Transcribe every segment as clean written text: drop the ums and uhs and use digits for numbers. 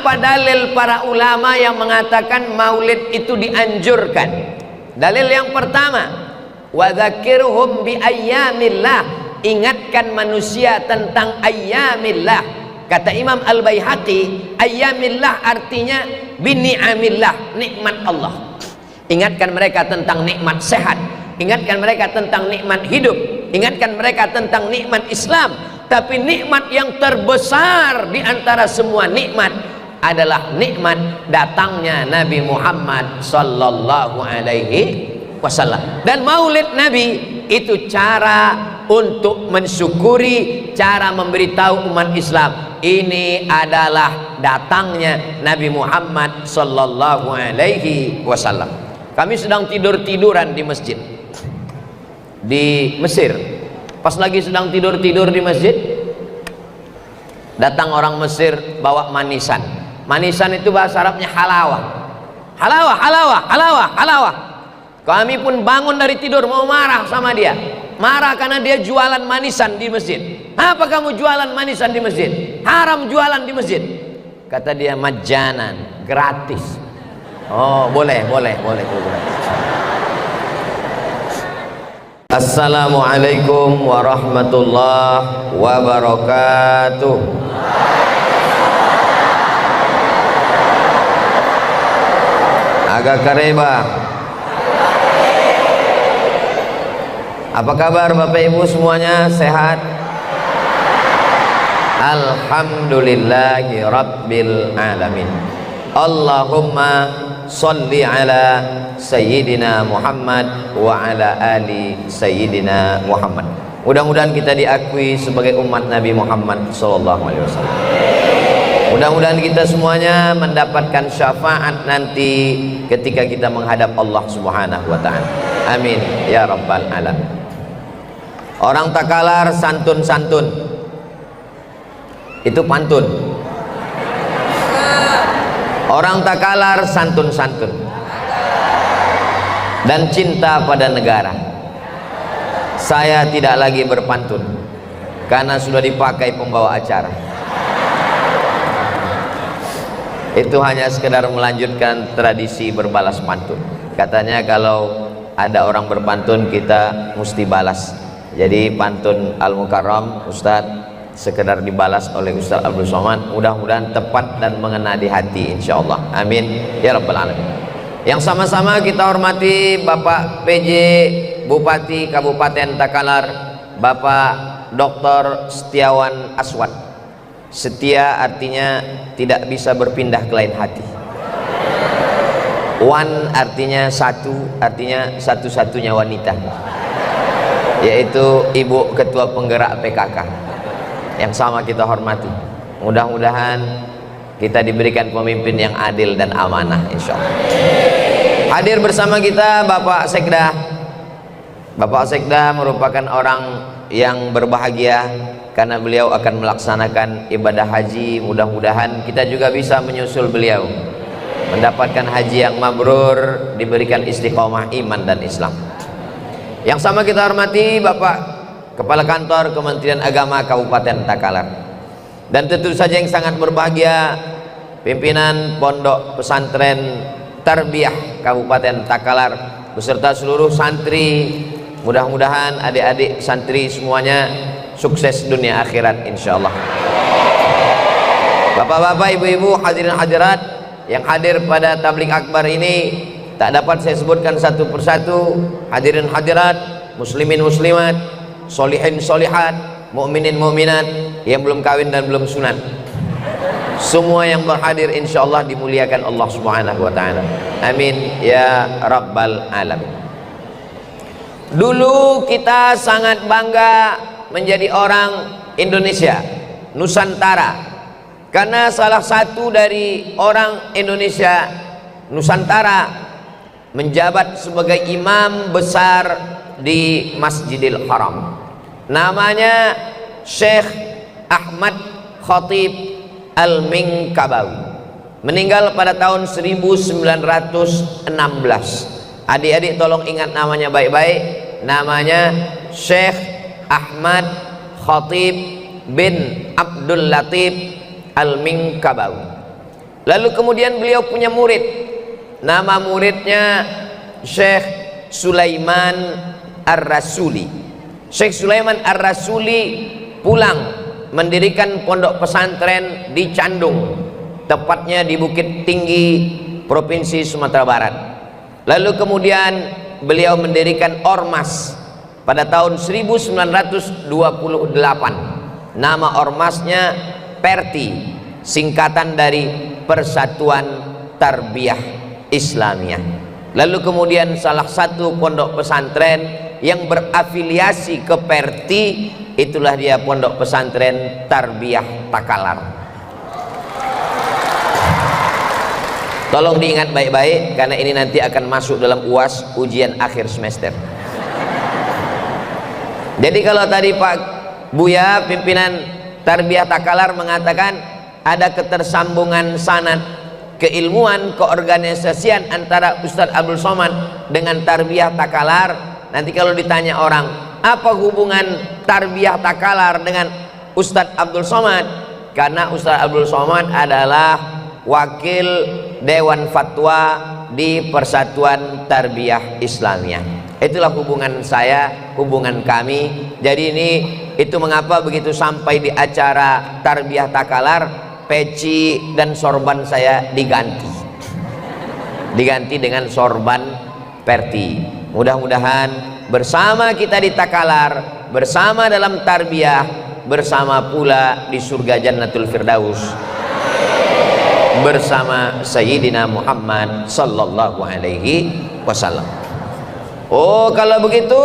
Apa dalil para ulama yang mengatakan maulid itu dianjurkan? Dalil yang pertama, wa dzakirhum bi ayyamillah, ingatkan manusia tentang ayyamillah. Kata Imam Al-Baihaqi, ayyamillah artinya bi ni'amillah, nikmat Allah. Ingatkan mereka tentang nikmat sehat, ingatkan mereka tentang nikmat hidup, ingatkan mereka tentang nikmat Islam. Tapi nikmat yang terbesar di antara semua nikmat adalah nikmat datangnya Nabi Muhammad sallallahu alaihi wasallam. Dan maulid Nabi itu cara untuk mensyukuri, cara memberitahu umat Islam ini adalah datangnya Nabi Muhammad sallallahu alaihi wasallam. Kami sedang tidur-tiduran di masjid di Mesir. Pas lagi sedang tidur-tidur di masjid, datang orang Mesir bawa manisan. Manisan itu bahasa Arabnya halawah. Halawah, halawah, halawah, halawah. Kami pun bangun dari tidur mau marah sama dia. Marah karena dia jualan manisan di masjid. Apa kamu jualan manisan di masjid? Haram jualan di masjid. Kata dia majanan, gratis. Oh, boleh. Assalamualaikum warahmatullahi wabarakatuh. Agak kareba. Apa kabar Bapak Ibu semuanya, sehat? Alhamdulillahi rabbil alamin. Allahumma sholli ala Sayyidina Muhammad wa ala ali Sayyidina Muhammad. Mudah-mudahan kita diakui sebagai umat Nabi Muhammad sallallahu alaihi wasallam. Mudah-mudahan kita semuanya mendapatkan syafaat nanti ketika kita menghadap Allah Subhanahu wa taala. Amin ya rabbal alamin. Orang takalar santun-santun itu pantun. Orang takalar santun-santun dan cinta pada negara. Saya tidak lagi berpantun karena sudah dipakai pembawa acara. Itu hanya sekedar melanjutkan tradisi berbalas pantun. Katanya kalau ada orang berpantun kita mesti balas. Jadi pantun Al-Mukarram Ustadz sekedar dibalas oleh Ustaz Abdul Somad, mudah-mudahan tepat dan mengena di hati insyaallah. Amin ya rabbal alamin. Yang sama-sama kita hormati Bapak PJ Bupati Kabupaten Takalar, Bapak Dr. Setiawan Aswad. Setia artinya tidak bisa berpindah ke lain hati. Wan artinya satu, artinya satu-satunya wanita, yaitu Ibu Ketua Penggerak PKK yang sama kita hormati. Mudah-mudahan kita diberikan pemimpin yang adil dan amanah insyaallah. Hadir bersama kita Bapak Sekda. Bapak Sekda merupakan orang yang berbahagia karena beliau akan melaksanakan ibadah haji. Mudah-mudahan kita juga bisa menyusul beliau, mendapatkan haji yang mabrur, diberikan istiqomah iman dan Islam. Yang sama kita hormati Bapak Kepala Kantor Kementerian Agama Kabupaten Takalar. Dan tentu saja yang sangat berbahagia pimpinan Pondok Pesantren Tarbiyah Kabupaten Takalar beserta seluruh santri. Mudah-mudahan adik-adik santri semuanya sukses dunia akhirat insyaallah. Bapak-bapak, ibu-ibu, hadirin hadirat yang hadir pada tabligh akbar ini tak dapat saya sebutkan satu persatu. Hadirin hadirat, muslimin muslimat, solihin solihat, mukminin mukminat yang belum kawin dan belum sunat, semua yang berhadir insyaallah dimuliakan Allah Subhanahu wa taala. Amin ya rabbal alamin. Dulu kita sangat bangga menjadi orang Indonesia, Nusantara, karena salah satu dari orang Indonesia Nusantara menjabat sebagai imam besar di Masjidil Haram. Namanya Syekh Ahmad Khatib Al-Minkabawi. Meninggal pada tahun 1916. Adik-adik tolong ingat namanya baik-baik. Namanya Syekh Ahmad Khatib bin Abdul Latif Al-Minkabawi. Lalu kemudian beliau punya murid, nama muridnya Syekh Sulaiman Ar-Rasuli. Syekh Sulaiman Ar-Rasuli pulang mendirikan pondok pesantren di Candung, tepatnya di Bukit Tinggi, Provinsi Sumatera Barat. Lalu kemudian beliau mendirikan ormas pada tahun 1928. Nama ormasnya Perti, singkatan dari Persatuan Tarbiyah Islamiyah. Lalu kemudian salah satu pondok pesantren yang berafiliasi ke Perti, itulah dia pondok pesantren Tarbiyah Takalar. Tolong diingat baik-baik karena ini nanti akan masuk dalam UAS, ujian akhir semester. Jadi kalau tadi Pak Buya, pimpinan Tarbiyah Takalar, mengatakan ada ketersambungan sanad keilmuan, keorganisasian antara Ustadz Abdul Somad dengan Tarbiyah Takalar. Nanti kalau ditanya orang, apa hubungan Tarbiyah Takalar dengan Ustadz Abdul Somad? Karena Ustadz Abdul Somad adalah wakil Dewan Fatwa di Persatuan Tarbiyah Islamiyah. Itulah hubungan saya, hubungan kami. Jadi ini itu mengapa begitu sampai di acara Tarbiyah Takalar, peci dan sorban saya diganti dengan sorban Perti. Mudah-mudahan bersama kita di Takalar, bersama dalam tarbiyah, bersama pula di surga Jannatul Firdaus bersama Sayyidina Muhammad sallallahu alaihi wasallam. Oh, kalau begitu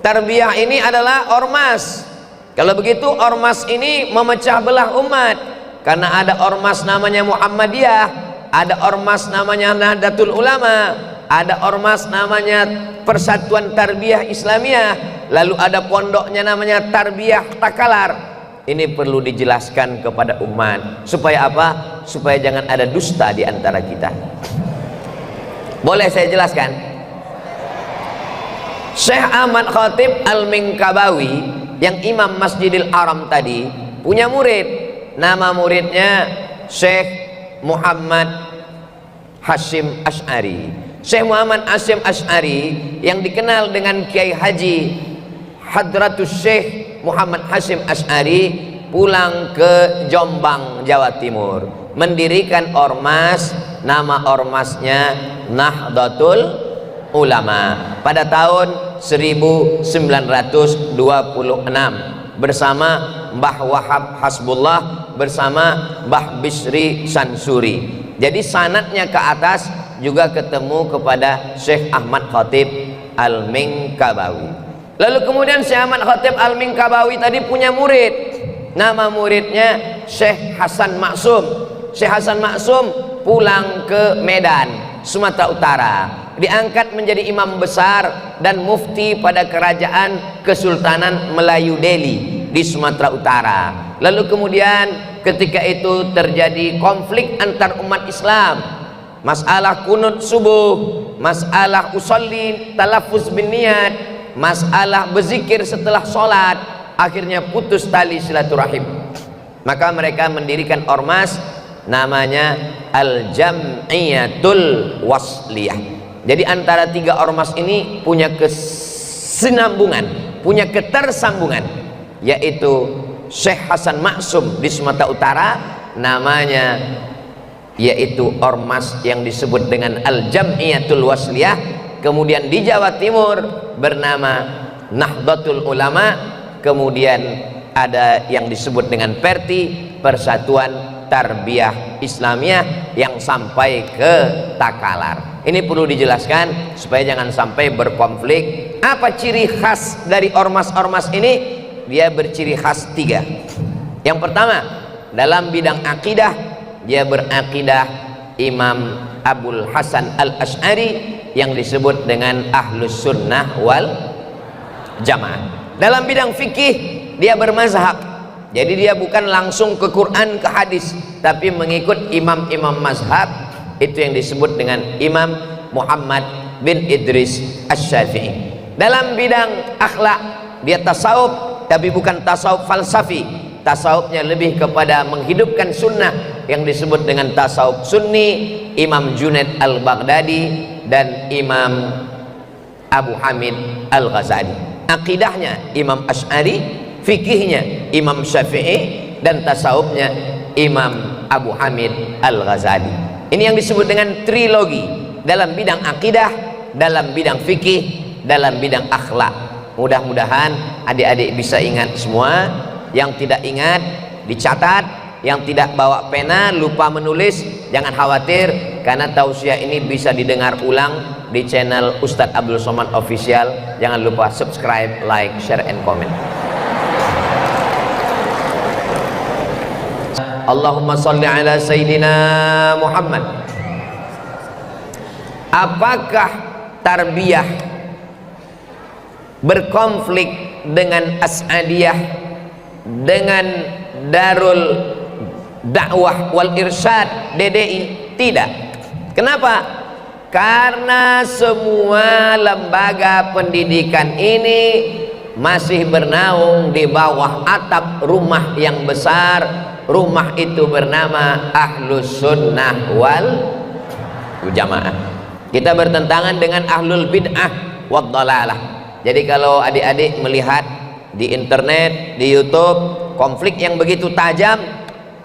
tarbiyah ini adalah ormas. Kalau begitu ormas ini memecah belah umat, karena ada ormas namanya Muhammadiyah, ada ormas namanya Nahdlatul Ulama, ada ormas namanya Persatuan Tarbiyah Islamiyah, lalu ada pondoknya namanya Tarbiyah Takalar. Ini perlu dijelaskan kepada umat supaya apa? Supaya jangan ada dusta di antara kita. Boleh saya jelaskan? Syekh Ahmad Khatib Al-Minkabawi yang Imam Masjidil Haram tadi punya murid, nama muridnya Syekh Muhammad Hashim Asy'ari. Syekh Muhammad Hashim Asy'ari yang dikenal dengan Kiai Haji Hadratus Syekh Muhammad Hashim Asy'ari pulang ke Jombang, Jawa Timur, mendirikan ormas, nama ormasnya Nahdlatul Ulama pada tahun 1926 bersama Mbah Wahab Hasbullah bersama Mbah Bisri Sansuri. Jadi sanadnya ke atas juga ketemu kepada Syekh Ahmad Khatib Al-Minkabawi. Lalu kemudian Syekh Ahmad Khatib Al-Minkabawi tadi punya murid, nama muridnya Syekh Hasan Maksum. Syekh Hasan Maksum pulang ke Medan, Sumatera Utara, diangkat menjadi imam besar dan mufti pada kerajaan Kesultanan Melayu Delhi di Sumatera Utara. Lalu kemudian ketika itu terjadi konflik antar umat Islam, masalah kunut subuh, masalah usolli talaffuz bin niyat, masalah berzikir setelah sholat, akhirnya putus tali silaturahim. Maka mereka mendirikan ormas namanya Al-Jam'iyatul Wasliyah. Jadi antara tiga ormas ini punya kesinambungan, punya ketersambungan, yaitu Syekh Hasan Maksum di Sumatera Utara namanya yaitu ormas yang disebut dengan Al-Jam'iyatul Wasliyah. Kemudian di Jawa Timur bernama Nahdlatul Ulama, kemudian ada yang disebut dengan Perti, Persatuan Tarbiyah Islamiyah, yang sampai ke Takalar. Ini perlu dijelaskan supaya jangan sampai berkonflik. Apa ciri khas dari ormas-ormas ini? Dia berciri khas tiga. Yang pertama, dalam bidang akidah, dia berakidah Imam Abul Hasan Al-Asy'ari yang disebut dengan Ahlus Sunnah wal Jamaah. Dalam bidang fikih dia bermazhab, jadi dia bukan langsung ke Quran ke hadis, tapi mengikut imam-imam mazhab. Itu yang disebut dengan Imam Muhammad bin Idris Asy-Syafi'i. Dalam bidang akhlak dia tasawuf, tapi bukan tasawuf falsafi. Tasawufnya lebih kepada menghidupkan sunnah, yang disebut dengan tasawuf sunni, Imam Junaid al-Baghdadi dan Imam Abu Hamid al-Ghazali. Akidahnya Imam Asy'ari, fikihnya Imam Syafi'i, dan tasawufnya Imam Abu Hamid al-Ghazali. Ini yang disebut dengan trilogi dalam bidang akidah, dalam bidang fikih, dalam bidang akhlak. Mudah-mudahan adik-adik bisa ingat semua. Yang tidak ingat dicatat, yang tidak bawa pena lupa menulis jangan khawatir, karena tausiah ini bisa didengar ulang di channel Ustadz Abdul Somad Official. Jangan lupa subscribe, like, share, and comment. Allahumma salli ala Sayyidina Muhammad. Apakah tarbiyah berkonflik dengan As'adiyah, dengan Darul Dakwah wal Irsyad DDI? Tidak. Kenapa? Karena semua lembaga pendidikan ini masih bernaung di bawah atap rumah yang besar. Rumah itu bernama Ahlus Sunnah wal Jamaah. Kita bertentangan dengan Ahlul Bid'ah wad Dhalalah. Jadi kalau adik-adik melihat di internet, di YouTube, konflik yang begitu tajam,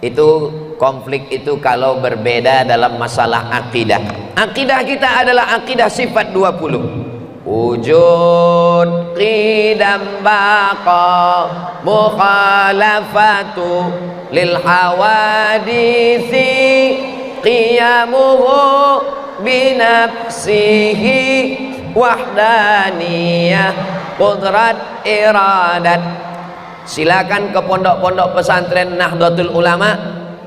itu konflik itu kalau berbeda dalam masalah akidah. Akidah kita adalah akidah sifat 20. Wujud, qidam, baqa, mukhalafatu lil hawadisi, qiyamuhu binafsihi, wahdaniyah, qudrat, iradat. Silakan ke pondok-pondok pesantren Nahdlatul Ulama,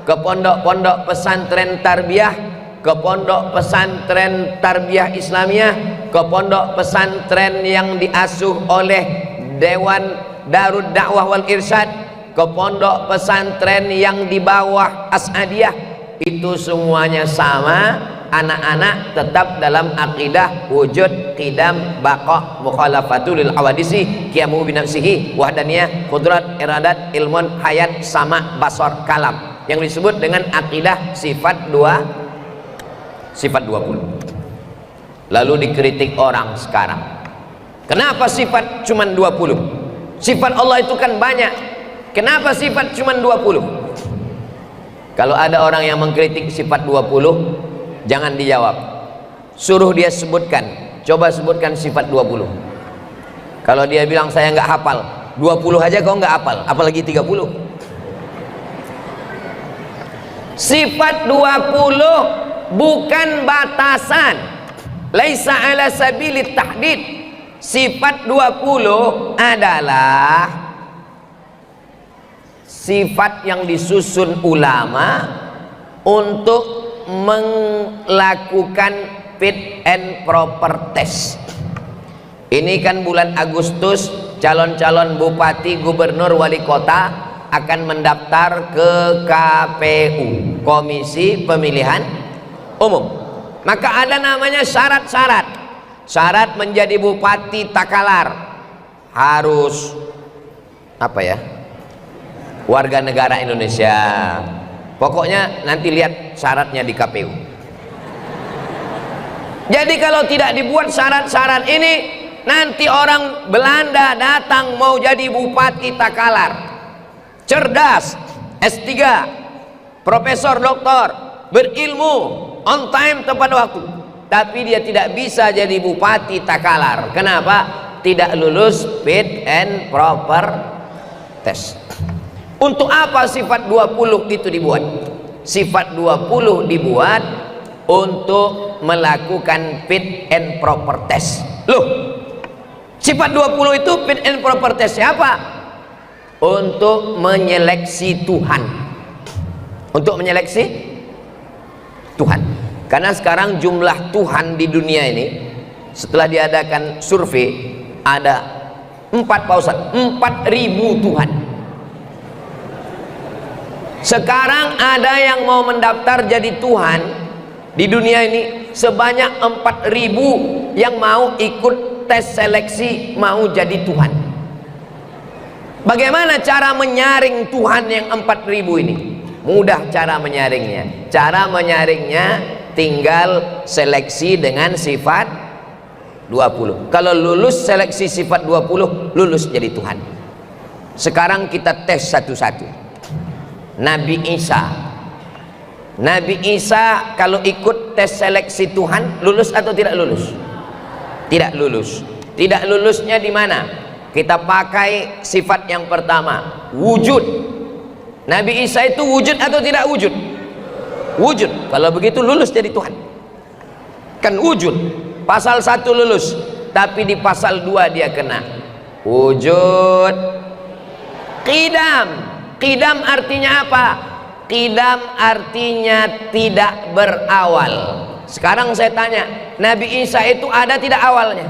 ke pondok-pondok pesantren tarbiyah, ke pondok pesantren tarbiyah Islamiyah, ke pondok pesantren yang diasuh oleh Dewan Darud Dakwah wal Irsyad, ke pondok pesantren yang di bawah As'adiyah, itu semuanya sama. Anak-anak tetap dalam akidah wujud, qidam, baqa, mukhalafatul lil hawadisi, qiyamu binafsihi, wahdaniyah, qudrat, iradat, ilmun, hayat, sama, basar, kalam, yang disebut dengan akidah sifat 20. Lalu dikritik orang sekarang, kenapa sifat cuma 20? Sifat Allah itu kan banyak, kenapa sifat cuma 20? Kalau ada orang yang mengkritik sifat 20, jangan dijawab, suruh dia sebutkan, coba sebutkan sifat 20. Kalau dia bilang saya nggak hafal 20 aja kau nggak hafal, apalagi 30. Sifat 20 bukan batasan, laisa ala sabilit tahdid. Sifat 20 adalah sifat yang disusun ulama untuk melakukan fit and proper test. Ini kan bulan Agustus, calon-calon bupati, gubernur, wali kota akan mendaftar ke KPU, Komisi Pemilihan Umum. Maka ada namanya syarat-syarat. Syarat menjadi bupati Takalar harus apa ya? Warga negara Indonesia. Pokoknya nanti lihat syaratnya di KPU. Jadi kalau tidak dibuat syarat-syarat ini, nanti orang Belanda datang mau jadi bupati Takalar, cerdas, S3, profesor, doktor, berilmu, on time, tepat waktu, tapi dia tidak bisa jadi bupati Takalar. Kenapa? Tidak lulus fit and proper test. Untuk apa sifat 20 itu dibuat? Sifat 20 dibuat untuk melakukan fit and proper test. Loh, sifat 20 itu fit and proper test siapa? Untuk menyeleksi Tuhan. Untuk menyeleksi Tuhan. Karena sekarang jumlah Tuhan di dunia ini, setelah diadakan survei, ada 4.000 Tuhan. Sekarang ada yang mau mendaftar jadi Tuhan di dunia ini sebanyak 4.000 yang mau ikut tes seleksi mau jadi Tuhan. Bagaimana cara menyaring Tuhan yang 4.000 ini? Mudah cara menyaringnya. Cara menyaringnya tinggal seleksi dengan sifat 20. Kalau lulus seleksi sifat 20, lulus jadi Tuhan. Sekarang kita tes satu-satu. Nabi Isa kalau ikut tes seleksi Tuhan, lulus atau tidak lulus? Tidak lulus. Tidak lulusnya di mana? Kita pakai sifat yang pertama, wujud. Nabi Isa itu wujud atau tidak wujud? Wujud. Kalau begitu lulus jadi Tuhan. Kan wujud. Pasal 1 lulus, tapi di pasal 2 dia kena wujud qidam. Qidam artinya apa? Qidam artinya tidak berawal. Sekarang saya tanya, Nabi Isa itu ada tidak awalnya?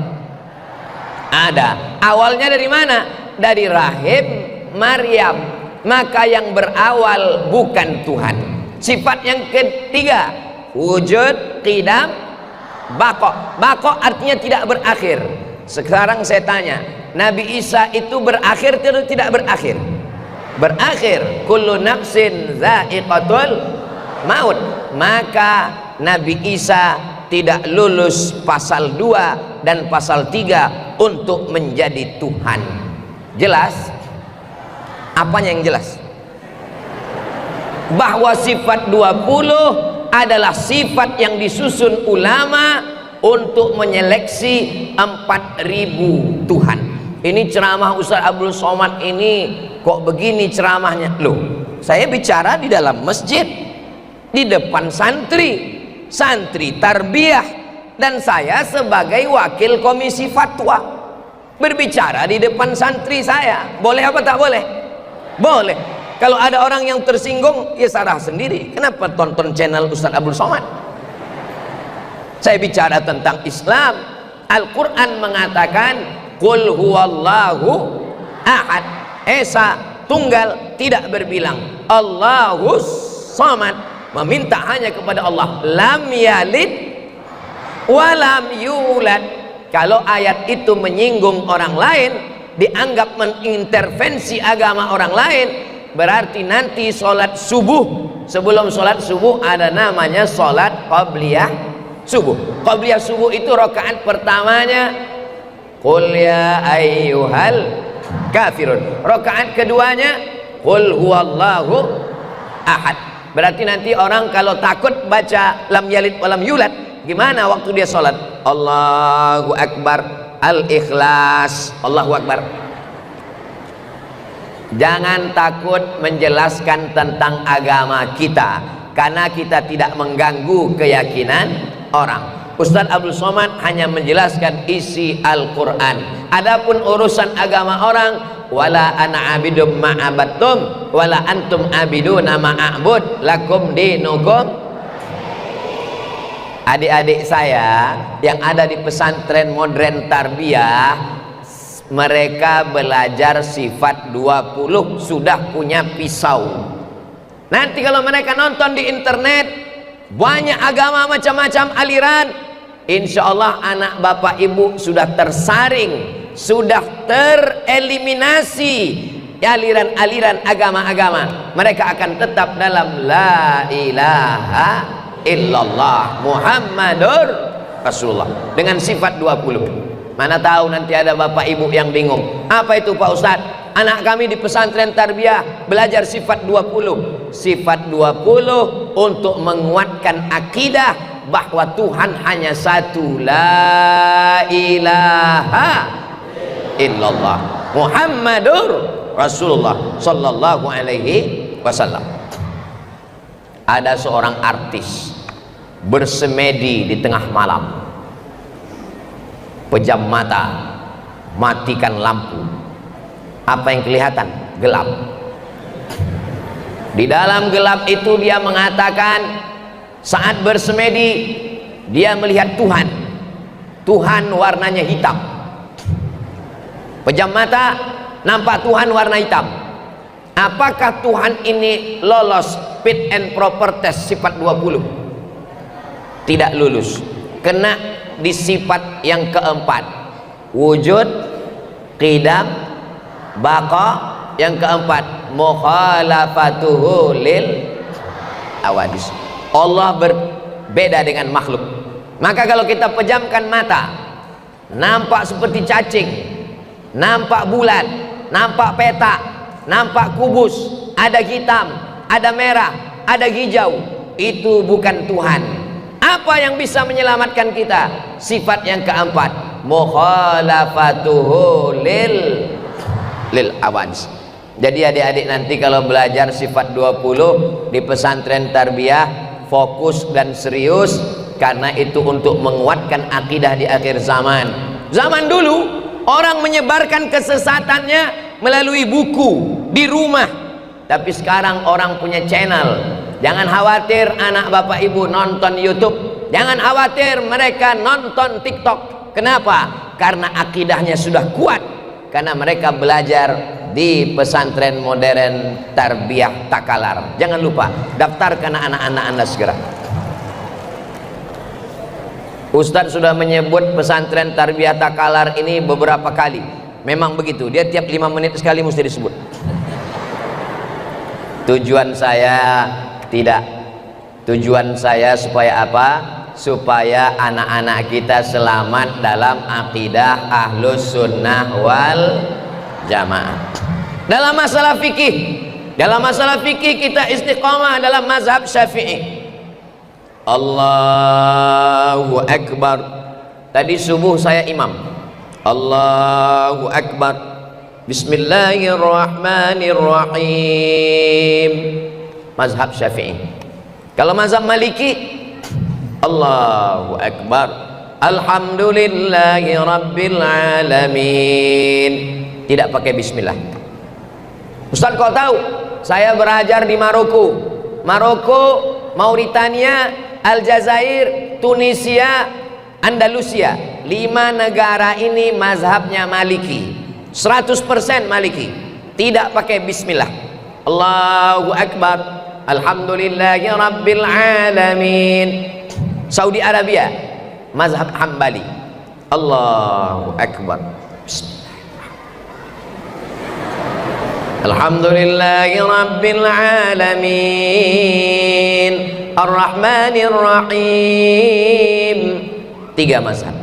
Ada. Awalnya dari mana? Dari rahim Maryam. Maka yang berawal bukan Tuhan. Sifat yang ketiga, wujud, qidam, baqo. Baqo artinya tidak berakhir. Sekarang saya tanya, Nabi Isa itu berakhir atau tidak berakhir? Berakhir. Kullu nafsin dha'iqatul maut. Maka Nabi Isa tidak lulus pasal 2 dan pasal 3 untuk menjadi Tuhan. Jelas? Apanya yang jelas? Bahwa sifat 20 adalah sifat yang disusun ulama untuk menyeleksi 4.000 Tuhan. Ini ceramah Ustaz Abdul Somad ini kok begini ceramahnya? Loh, saya bicara di dalam masjid, di depan santri tarbiyah, dan saya sebagai wakil komisi fatwa berbicara di depan santri saya. Boleh apa tak boleh? Boleh. Kalau ada orang yang tersinggung, ya salah sendiri. Kenapa tonton channel Ustaz Abdul Somad? Saya bicara tentang Islam. Al-Quran mengatakan Qul huwallahu ahad. Esa tunggal, tidak berbilang. Allahus samad, meminta hanya kepada Allah. Lam yalid walam yulad. Kalau ayat itu menyinggung orang lain, dianggap mengintervensi agama orang lain, berarti nanti sholat subuh, sebelum sholat subuh ada namanya sholat qabliyah subuh. Qabliyah subuh itu rakaat pertamanya qul ya ayyuhal kafirun, rakaat keduanya qul huwallahu ahad. Berarti nanti orang kalau takut baca lam yalid walam yulad, gimana waktu dia sholat? Allahu akbar, Al-Ikhlas, Allahu Akbar. Jangan takut menjelaskan tentang agama kita, karena kita tidak mengganggu keyakinan orang. Ustaz Abdul Somad hanya menjelaskan isi Al-Quran. Adapun urusan agama orang, wala ana abidum ma'abattum wala antum abiduna ma'abud lakum dinukum. Adik-adik saya yang ada di pesantren modern tarbiyah, mereka belajar sifat 20, sudah punya pisau. Nanti kalau mereka nonton di internet, banyak agama macam-macam aliran, insya Allah anak bapak ibu sudah tersaring, sudah tereliminasi aliran-aliran agama-agama. Mereka akan tetap dalam la ilaha illallah Muhammadur Rasulullah dengan sifat 20. Mana tahu nanti ada bapak ibu yang bingung, apa itu Pak Ustadz? Anak kami di pesantren tarbiyah belajar sifat 20. Sifat 20 untuk menguatkan akidah bahwa Tuhan hanya satu, la ilaha illallah Muhammadur Rasulullah sallallahu alaihi wasallam. Ada seorang artis bersemedi di tengah malam, pejam mata, matikan lampu. Apa yang kelihatan? Gelap. Di dalam gelap itu dia mengatakan, saat bersemedi dia melihat Tuhan. Tuhan warnanya hitam. Pejam mata, nampak Tuhan warna hitam. Apakah Tuhan ini lolos fit and proper test sifat 20? Tidak lulus. Kena di sifat yang keempat, wujud, qidam, baqa. Yang keempat, mukhalafatuhu lil awadis. Allah berbeda dengan makhluk. Maka kalau kita pejamkan mata, nampak seperti cacing, nampak bulat, nampak petak, nampak kubus, ada hitam, ada merah, ada hijau, itu bukan Tuhan. Apa yang bisa menyelamatkan kita? Sifat yang keempat, mukhalafatuhu lil awadis. Jadi adik-adik nanti kalau belajar sifat 20 di pesantren tarbiyah, fokus dan serius, karena itu untuk menguatkan akidah di akhir zaman. Zaman dulu orang menyebarkan kesesatannya melalui buku di rumah, tapi sekarang orang punya channel. Jangan khawatir anak bapak ibu nonton YouTube, jangan khawatir mereka nonton TikTok. Kenapa? Karena akidahnya sudah kuat, karena mereka belajar di pesantren modern tarbiyah Takalar. Jangan lupa daftarkan anak-anak Anda segera. Ustadz sudah menyebut pesantren tarbiyah Takalar ini beberapa kali. Memang begitu, dia tiap 5 menit sekali mesti disebut. Tujuan saya tidak, tujuan saya supaya apa? Supaya anak-anak kita selamat dalam akidah Ahlus Sunnah wal Jamaah. Dalam masalah fikih kita istiqamah dalam mazhab Syafi'i. Allahu Akbar. Tadi subuh saya imam. Allahu Akbar. Bismillahirrahmanirrahim. Mazhab Syafi'i. Kalau mazhab Maliki, Allahu Akbar. Alhamdulillahi Rabbil Alamin. Tidak pakai bismillah. Ustaz kau tahu? Saya belajar di Maroko, Mauritania, Aljazair, Tunisia, Andalusia. 5 negara ini mazhabnya Maliki, 100% Maliki, tidak pakai bismillah. Allahu Akbar, Alhamdulillahi Rabbil Alamin. Saudi Arabia, mazhab Hambali. Allahu Akbar. Alhamdulillahi Rabbil Alamin, Ar-Rahmanir Rahim. 3 mazhab.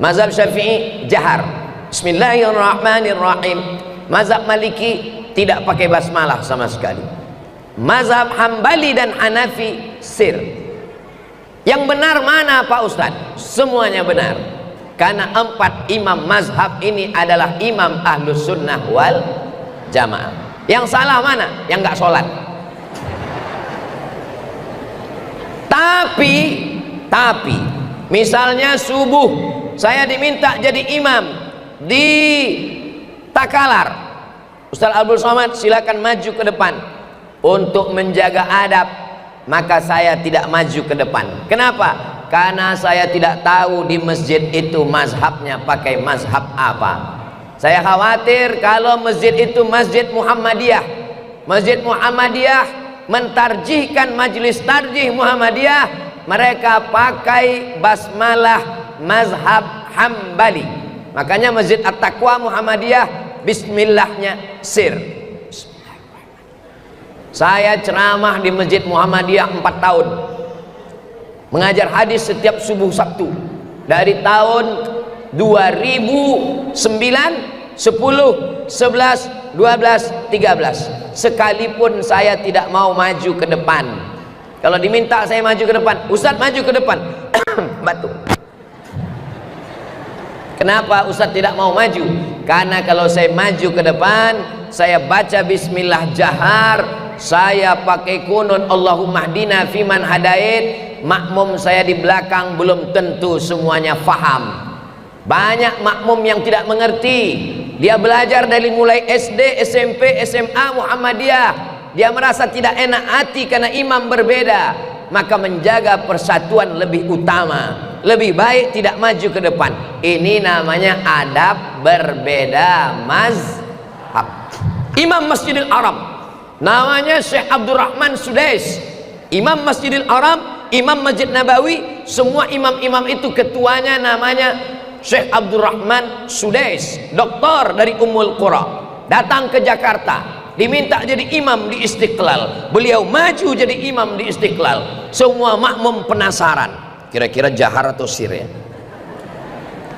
Mazhab Syafi'i jahar, Bismillahirrahmanirrahim. Mazhab Maliki tidak pakai basmalah sama sekali. Mazhab Hambali dan Hanafi sir. Yang benar mana Pak Ustadz? Semuanya benar, karena 4 imam mazhab ini adalah imam Ahlus Sunnah wal Jamaah. Yang salah mana? Yang nggak sholat. Tapi misalnya subuh saya diminta jadi imam di Takalar, Ustaz Abdul Somad silakan maju ke depan untuk menjaga adab. Maka saya tidak maju ke depan. Kenapa? Karena saya tidak tahu di masjid itu mazhabnya pakai mazhab apa. Saya khawatir kalau masjid itu Masjid Muhammadiyah, Masjid Muhammadiyah mentarjihkan majelis tarjih Muhammadiyah, mereka pakai basmalah mazhab Hambali. Makanya Masjid At-Taqwa Muhammadiyah bismillahnya sir. Saya ceramah di Masjid Muhammadiyah 4 tahun, mengajar hadis setiap subuh Sabtu dari tahun 2009, 10, 11, 12, 13. Sekalipun saya tidak mau maju ke depan. Kalau diminta saya maju ke depan, Ustadz maju ke depan, batuk. Kenapa Ustadz tidak mau maju? Karena kalau saya maju ke depan, saya baca bismillah jahar, saya pakai kunut Allahumma hdina fiman hadait, makmum saya di belakang belum tentu semuanya faham. Banyak makmum yang tidak mengerti. Dia belajar dari mulai SD, SMP, SMA, Muhammadiyah. Dia merasa tidak enak hati karena imam berbeda. Maka menjaga persatuan lebih utama. Lebih baik tidak maju ke depan. Ini namanya adab berbeda mazhab. Imam Masjidil Haram namanya Syekh Abdurrahman Sudais. Imam Masjidil Haram, Imam Masjid Nabawi, semua imam-imam itu ketuanya namanya Syekh Abdurrahman Sudais, doktor dari Ummul Qura. Datang ke Jakarta, diminta jadi imam di Istiqlal. Beliau maju jadi imam di Istiqlal. Semua makmum penasaran, kira-kira jahar atau sir ya.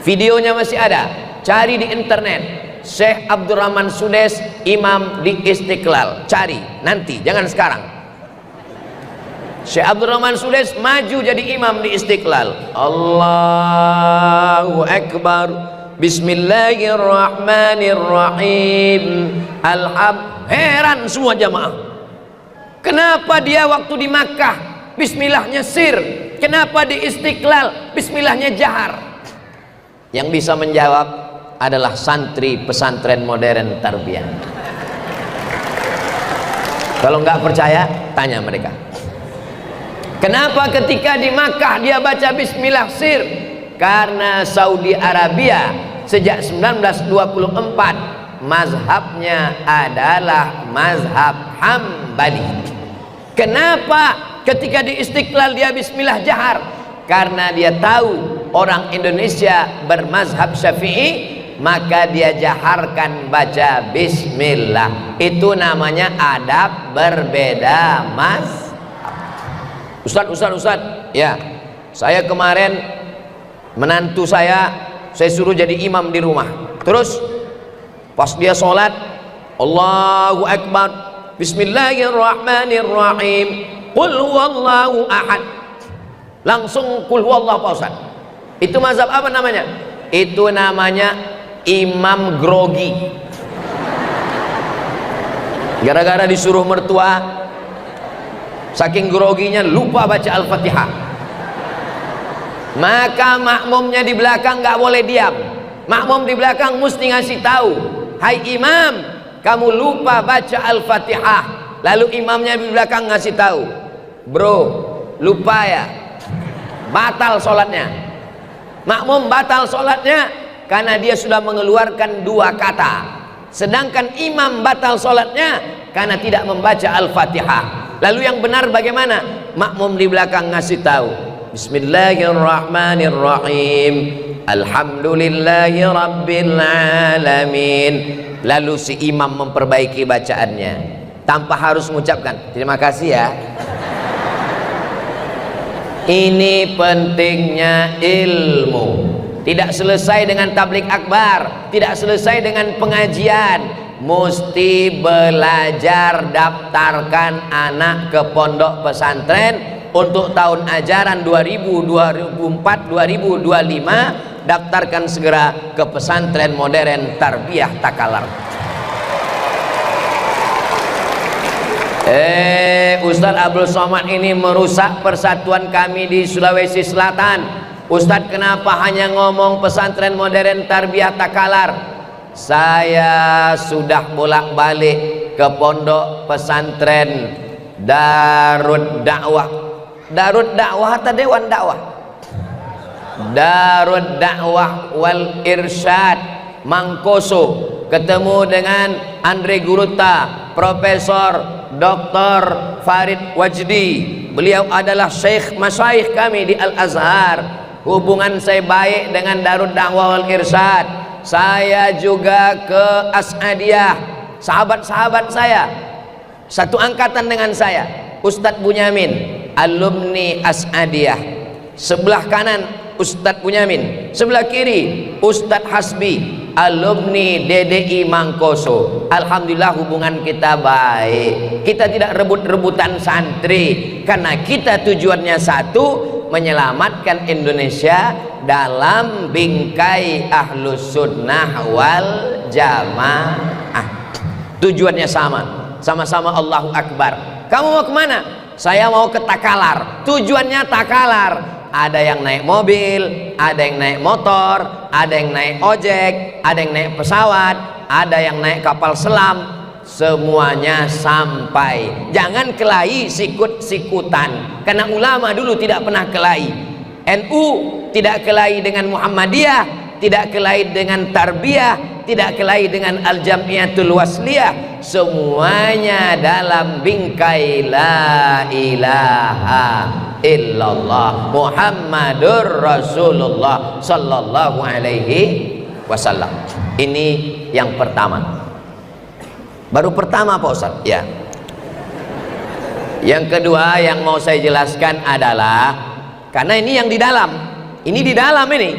Videonya masih ada, cari di internet. Syekh Abdurrahman Sudes imam di Istiqlal, cari nanti, jangan sekarang. Syekh Abdurrahman Sudes maju jadi imam di Istiqlal. Allahu Akbar, Bismillahirrahmanirrahim. Heran semua jamaah. Kenapa dia waktu di Makkah bismillahnya sir, kenapa di Istiqlal bismillahnya jahar? Yang bisa menjawab adalah santri pesantren modern Tarbiyah. Kalau nggak percaya, tanya mereka. Kenapa ketika di Makkah dia baca bismillah sir? Karena Saudi Arabia sejak 1924 mazhabnya adalah mazhab Hambali. Kenapa ketika di Istiqlal dia bismillah jahar? Karena dia tahu orang Indonesia bermazhab Syafi'i, maka dia jaharkan baca bismillah. Itu namanya adab berbeda mas. Ustaz, ya, saya kemarin menantu saya suruh jadi imam di rumah. Terus pas dia sholat, Allahu Akbar, Bismillahirrahmanirrahim, Qul huwallahu ahad. Langsung Qul huwallahu, Pak Ustaz. Itu mazhab apa namanya? Itu namanya imam grogi. Gara-gara disuruh mertua, saking groginya lupa baca Al-Fatihah. Maka makmumnya di belakang nggak boleh diam. Makmum di belakang mesti ngasih tahu, hai imam, kamu lupa baca Al-Fatihah. Lalu imamnya di belakang ngasih tahu, bro, lupa ya, batal sholatnya. Makmum batal sholatnya karena dia sudah mengeluarkan dua kata. Sedangkan imam batal sholatnya karena tidak membaca Al-Fatihah. Lalu yang benar bagaimana? Makmum di belakang ngasih tahu, Bismillahirrahmanirrahim, Alhamdulillahi Rabbil Alamin. Lalu si imam memperbaiki bacaannya tanpa harus mengucapkan terima kasih ya. Ini pentingnya ilmu. Tidak selesai dengan tablik akbar, tidak selesai dengan pengajian. Mesti belajar, daftarkan anak ke pondok pesantren untuk tahun ajaran 2024-2025. Daftarkan segera ke pesantren modern Tarbiyah Takalar. Ustadz Abdul Somad ini merusak persatuan kami di Sulawesi Selatan. Ustadz, kenapa hanya ngomong pesantren modern Tarbiyah Takalar? Saya sudah bolak-balik ke pondok pesantren Darud Dakwah. Darud Dakwah atau Dewan Dakwah? Darud Dakwah wal Irsyad Mangkoso. Ketemu dengan Andre Guruta, Profesor Dr. Farid Wajdi. Beliau adalah Syekh Masyaikh kami di Al-Azhar. Hubungan saya baik dengan Darud Dakwah wal Irsyad. Saya juga ke As'adiyah, sahabat-sahabat saya satu angkatan dengan saya, Ustadz Bunyamin, alumni As'adiyah. Sebelah kanan Ustadz Bunyamin, sebelah kiri Ustadz Hasbi, alumni DDI Mangkoso. Alhamdulillah hubungan kita baik. Kita tidak rebut-rebutan santri, karena kita tujuannya satu, menyelamatkan Indonesia dalam bingkai Ahlus Sunnah wal Jamaah. Tujuannya sama-sama Allahu Akbar. Kamu mau kemana? Saya mau ke Takalar. Tujuannya Takalar. Ada yang naik mobil, ada yang naik motor, ada yang naik ojek, ada yang naik pesawat, ada yang naik kapal selam. Semuanya sampai. Jangan kelahi sikut-sikutan, karena ulama dulu tidak pernah kelahi. NU tidak kelahi dengan Muhammadiyah, tidak kelahi dengan Tarbiyah, tidak kelahi dengan Al-Jamiatul Wasliyah. Semuanya dalam bingkai la ilaha illallah Muhammadur Rasulullah sallallahu alaihi wasallam. Ini yang pertama. Baru pertama Pak Ustaz. Ya. Yang kedua yang mau saya jelaskan adalah, karena ini yang di dalam. Ini di dalam ini.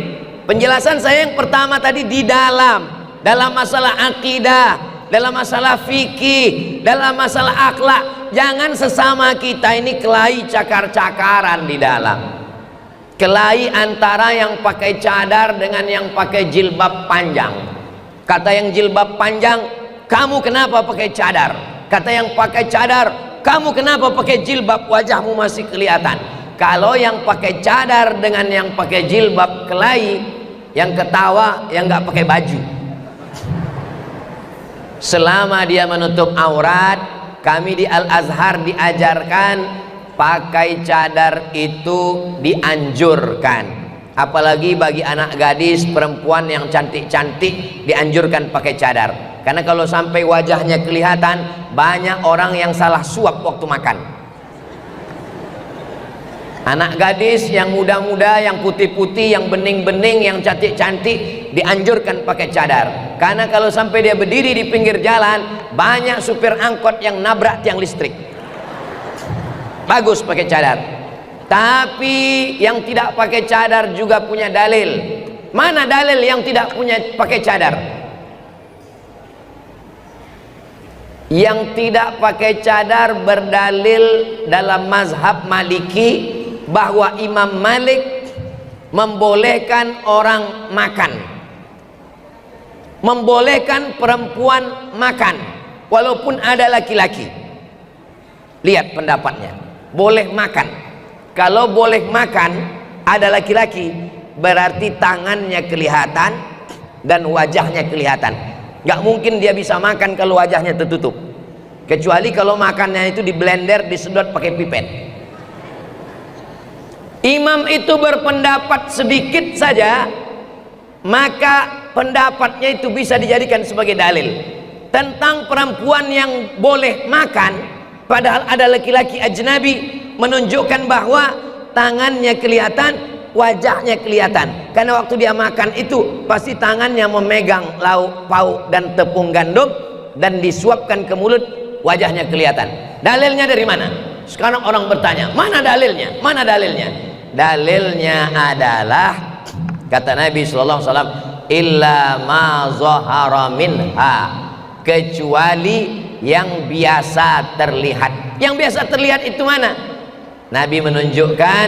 Penjelasan saya yang pertama tadi di dalam masalah akidah, dalam masalah fikih, dalam masalah akhlak. Jangan sesama kita ini kelahi cakar-cakaran di dalam. Kelahi antara yang pakai cadar dengan yang pakai jilbab panjang. Kata yang jilbab panjang, kamu kenapa pakai cadar? Kata yang pakai cadar, kamu kenapa pakai jilbab, wajahmu masih kelihatan. Kalau yang pakai cadar dengan yang pakai jilbab kelahi, yang ketawa yang nggak pakai baju. Selama dia menutup aurat, kami di Al-Azhar diajarkan pakai cadar itu dianjurkan. Apalagi bagi anak gadis perempuan yang cantik-cantik dianjurkan pakai cadar. Karena kalau sampai wajahnya kelihatan, banyak orang yang salah suap waktu makan. Anak gadis yang muda-muda, yang putih-putih, yang bening-bening, yang cantik-cantik dianjurkan pakai cadar. Karena kalau sampai dia berdiri di pinggir jalan, banyak supir angkot yang nabrak tiang listrik. Bagus pakai cadar. Tapi yang tidak pakai cadar juga punya dalil. Mana dalil yang tidak punya pakai cadar? Yang tidak pakai cadar berdalil dalam mazhab Maliki bahwa Imam Malik membolehkan orang makan, membolehkan perempuan makan walaupun ada laki-laki. Lihat pendapatnya, boleh makan. Kalau boleh makan ada laki-laki, berarti tangannya kelihatan dan wajahnya kelihatan. Gak mungkin dia bisa makan kalau wajahnya tertutup, kecuali kalau makannya itu di blender, disedot pakai pipet. Imam itu berpendapat sedikit saja, maka pendapatnya itu bisa dijadikan sebagai dalil tentang perempuan yang boleh makan padahal ada laki-laki ajnabi, menunjukkan bahwa tangannya kelihatan, wajahnya kelihatan. Karena waktu dia makan itu pasti tangannya memegang lauk pauk dan tepung gandum dan disuapkan ke mulut, wajahnya kelihatan. Dalilnya dari mana? Sekarang orang bertanya, mana dalilnya? Mana dalilnya? Dalilnya adalah kata Nabi sallallahu alaihi wasallam, illa ma zahara minha, kecuali yang biasa terlihat. Yang biasa terlihat itu mana? Nabi menunjukkan,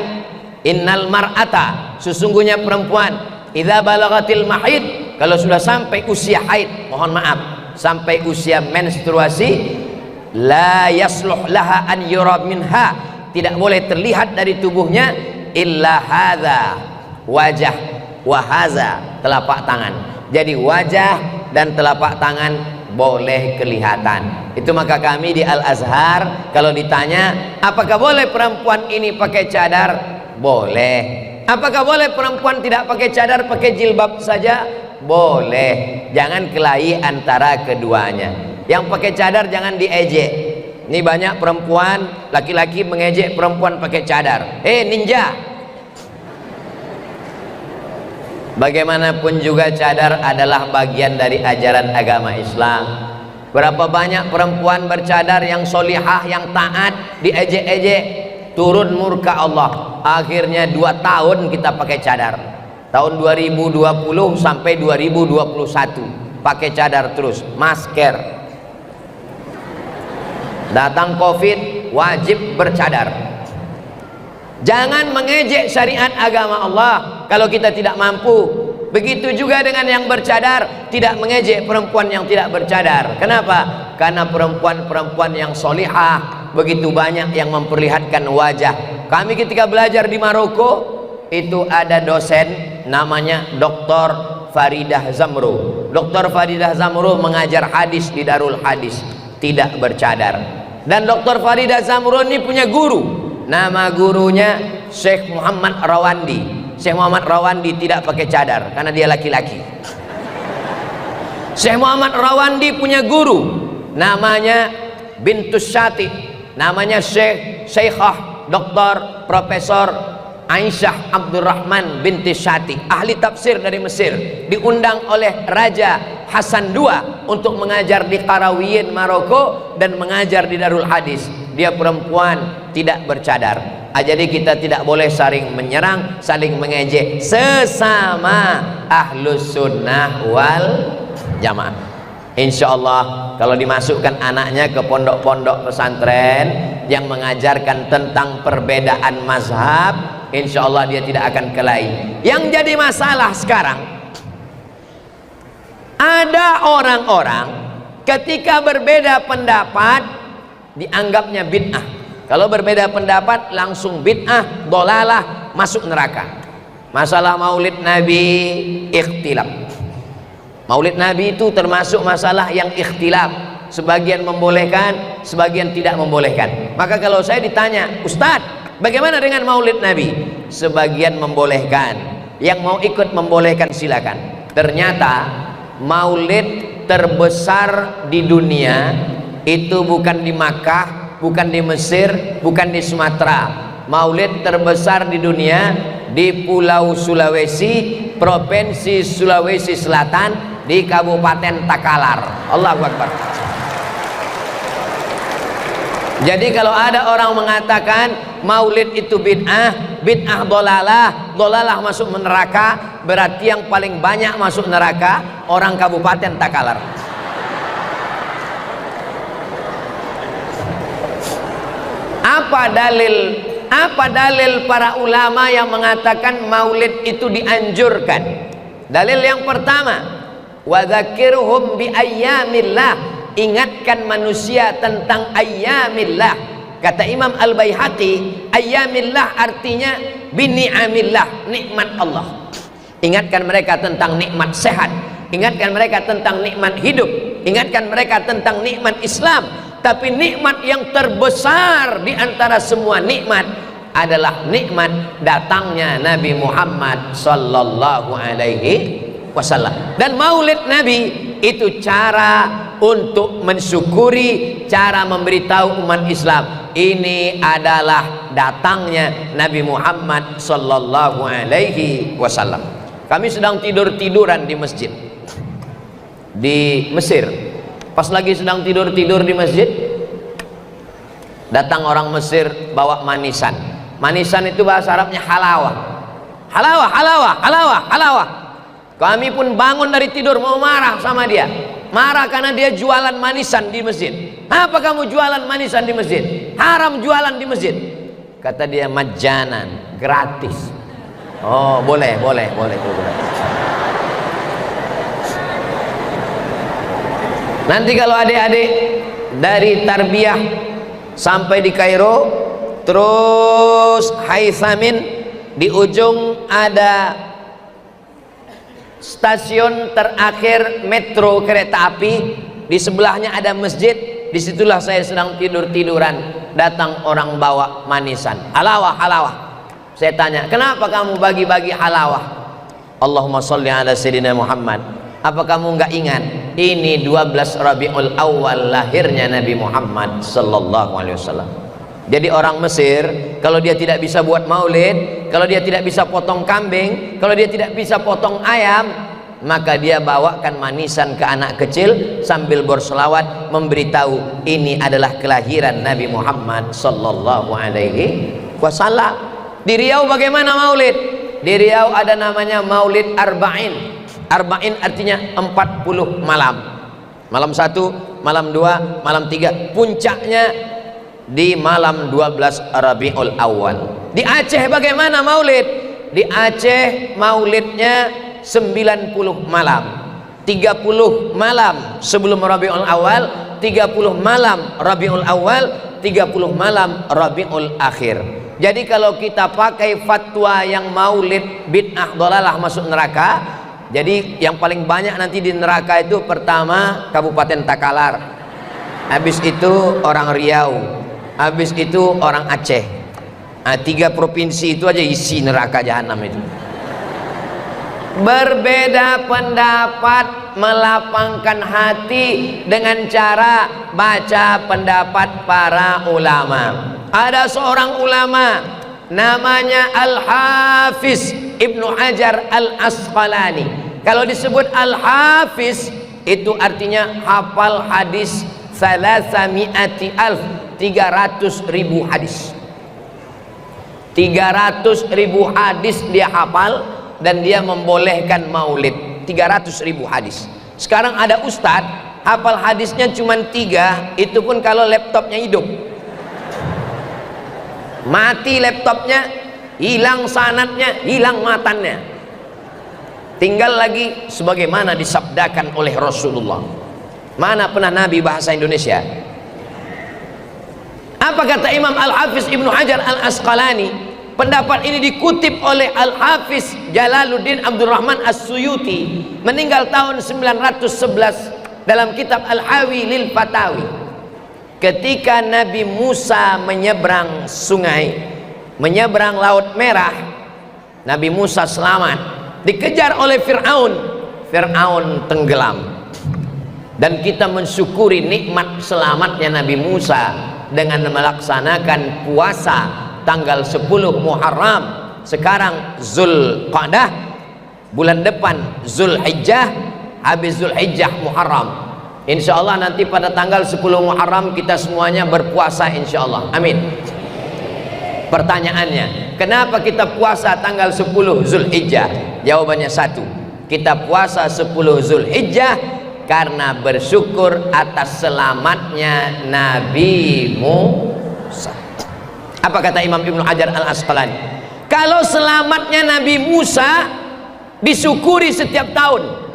innal mar'ata, sesungguhnya perempuan, idza balagatil mahid, kalau sudah sampai usia haid, mohon maaf, sampai usia menstruasi, la yasluh laha an yura minha, tidak boleh terlihat dari tubuhnya illa hadza, wajah, wa hadza, telapak tangan. Jadi wajah dan telapak tangan boleh kelihatan. Itu maka kami di Al-Azhar kalau ditanya apakah boleh perempuan ini pakai cadar, boleh. Apakah boleh perempuan tidak pakai cadar, pakai jilbab saja, boleh. Jangan kelahi antara keduanya. Yang pakai cadar jangan diejek. Ini banyak perempuan, laki-laki mengejek perempuan pakai cadar. Ninja. Bagaimanapun juga cadar adalah bagian dari ajaran agama Islam. Berapa banyak perempuan bercadar yang solihah, yang taat, diejek-ejek, turun murka Allah. Akhirnya 2 tahun kita pakai cadar. Tahun 2020 sampai 2021 pakai cadar terus, masker. Datang Covid, wajib bercadar. Jangan mengejek syariat agama Allah kalau kita tidak mampu. Begitu juga dengan yang bercadar, tidak mengejek perempuan yang tidak bercadar. Kenapa? Karena perempuan-perempuan yang solihah begitu banyak yang memperlihatkan wajah. Kami ketika belajar di Maroko, itu ada dosen namanya Dr. Faridah Zamro. Dr. Faridah Zamro mengajar hadis di Darul Hadis, tidak bercadar. Dan Dr. Faridah Zamro ini punya guru, nama gurunya Syekh Muhammad Rawandi. Syekh Muhammad Rawandi tidak pakai cadar karena dia laki-laki. Syekh Muhammad Rawandi punya guru namanya Bintus Syati, namanya Syekhah Dr. Profesor Aisyah Abdurrahman binti Syati, ahli tafsir dari Mesir, diundang oleh Raja Hasan II untuk mengajar di Qarawiyyin Maroko dan mengajar di Darul Hadis. Dia perempuan tidak bercadar. Jadi kita tidak boleh saling menyerang, saling mengejek sesama ahlus sunnah wal jamaah. Insya Allah kalau dimasukkan anaknya ke pondok-pondok pesantren yang mengajarkan tentang perbedaan mazhab, insya Allah dia tidak akan kelahi. Yang jadi masalah sekarang, ada orang-orang ketika berbeda pendapat dianggapnya bid'ah. Kalau berbeda pendapat langsung bid'ah, dolalah, masuk neraka. Masalah maulid Nabi ikhtilaf. Maulid Nabi itu termasuk masalah yang ikhtilaf. Sebagian membolehkan, sebagian tidak membolehkan. Maka kalau saya ditanya, Ustadz, bagaimana dengan maulid Nabi? Sebagian membolehkan. Yang mau ikut membolehkan silakan. Ternyata maulid terbesar di dunia itu bukan di Makkah, bukan di Mesir, bukan di Sumatera. Maulid terbesar di dunia di Pulau Sulawesi, Provinsi Sulawesi Selatan, di Kabupaten Takalar. Allahu Akbar. Jadi kalau ada orang mengatakan maulid itu bid'ah, bid'ah dolalah, dolalah masuk neraka, berarti yang paling banyak masuk neraka orang Kabupaten Takalar. Apa dalil para ulama yang mengatakan maulid itu dianjurkan? Dalil yang pertama, wa dzakirhum bi ayyamillah, ingatkan manusia tentang ayyamillah. Kata Imam Al-Baihaqi, ayyamillah artinya bi ni'amillah, nikmat Allah. Ingatkan mereka tentang nikmat sehat, ingatkan mereka tentang nikmat hidup, ingatkan mereka tentang nikmat Islam. Tapi nikmat yang terbesar di antara semua nikmat adalah nikmat datangnya Nabi Muhammad sallallahu alaihi wasallam. Dan maulid Nabi itu cara untuk mensyukuri, cara memberitahu umat Islam ini adalah datangnya Nabi Muhammad sallallahu alaihi wasallam. Kami sedang tidur-tiduran di masjid di Mesir. Pas lagi sedang tidur-tidur di masjid, datang orang Mesir bawa manisan. Manisan itu bahasa Arabnya halawah. Halawah, halawah, halawah, halawah. Kami pun bangun dari tidur mau marah sama dia. Marah karena dia jualan manisan di masjid. Apa kamu jualan manisan di masjid? Haram jualan di masjid. Kata dia majanan, gratis. Oh, boleh. Nanti kalau adik-adik dari Tarbiyah sampai di Kairo, terus Haithamin, di ujung ada stasiun terakhir metro kereta api, di sebelahnya ada masjid. Disitulah saya sedang tidur-tiduran, datang orang bawa manisan, halawah, halawah. Saya tanya, kenapa kamu bagi-bagi halawah? Allahumma sholli ala sayyidina Muhammad. Apa kamu nggak ingat ini 12 Rabiul Awal lahirnya Nabi Muhammad sallallahu alaihi wasallam. Jadi orang Mesir kalau dia tidak bisa buat maulid, kalau dia tidak bisa potong kambing, kalau dia tidak bisa potong ayam, maka dia bawakan manisan ke anak kecil sambil berselawat memberitahu ini adalah kelahiran Nabi Muhammad sallallahu alaihi wasallam. Di Riau bagaimana maulid? Di Riau ada namanya Maulid Arba'in. Arba'in artinya 40 malam. Malam 1, malam 2, malam 3. Puncaknya di malam 12 Rabiul Awal. Di Aceh bagaimana maulid? Di Aceh maulidnya 90 malam. 30 malam sebelum Rabiul Awal, 30 malam Rabiul Awal, 30 malam Rabiul Akhir. Jadi kalau kita pakai fatwa yang maulid bid'ah dolalah masuk neraka, jadi yang paling banyak nanti di neraka itu pertama Kabupaten Takalar, habis itu orang Riau, habis itu orang Aceh. Nah, 3 provinsi itu aja isi neraka jahanam itu. Berbeda pendapat melapangkan hati dengan cara baca pendapat para ulama. Ada seorang ulama namanya Al-Hafiz Ibnu Hajar Al-Asqalani. Kalau disebut Al-Hafiz itu artinya hafal hadis 300.000 hadis. 300.000 hadis dia hafal, dan dia membolehkan maulid 300.000 hadis. Sekarang ada ustadz hafal hadisnya cuma 3, itu pun kalau laptopnya hidup. Mati laptopnya, hilang sanadnya, hilang matannya. Tinggal lagi sebagaimana disabdakan oleh Rasulullah. Mana pernah Nabi bahasa Indonesia? Apa kata Imam Al-Hafiz Ibnu Hajar Al-Asqalani? Pendapat ini dikutip oleh Al-Hafiz Jalaluddin Abdurrahman As-Suyuti, meninggal tahun 911, dalam kitab Al-Hawi lil Fatawi. Ketika Nabi Musa menyeberang sungai, menyeberang Laut Merah, Nabi Musa selamat, dikejar oleh Fir'aun. Fir'aun tenggelam. Dan kita mensyukuri nikmat selamatnya Nabi Musa dengan melaksanakan puasa tanggal 10 Muharram. Sekarang Zulqa'dah, bulan depan Zulhijjah, habis Zulhijjah Muharram. Insya Allah nanti pada tanggal 10 Muharram kita semuanya berpuasa insya Allah. Amin. Pertanyaannya, kenapa kita puasa tanggal 10 Zulhijjah? Jawabannya satu, kita puasa 10 Zulhijjah karena bersyukur atas selamatnya Nabi Musa. Apa kata Imam Ibnu Hajar Al-Asqalani? Kalau selamatnya Nabi Musa disyukuri setiap tahun.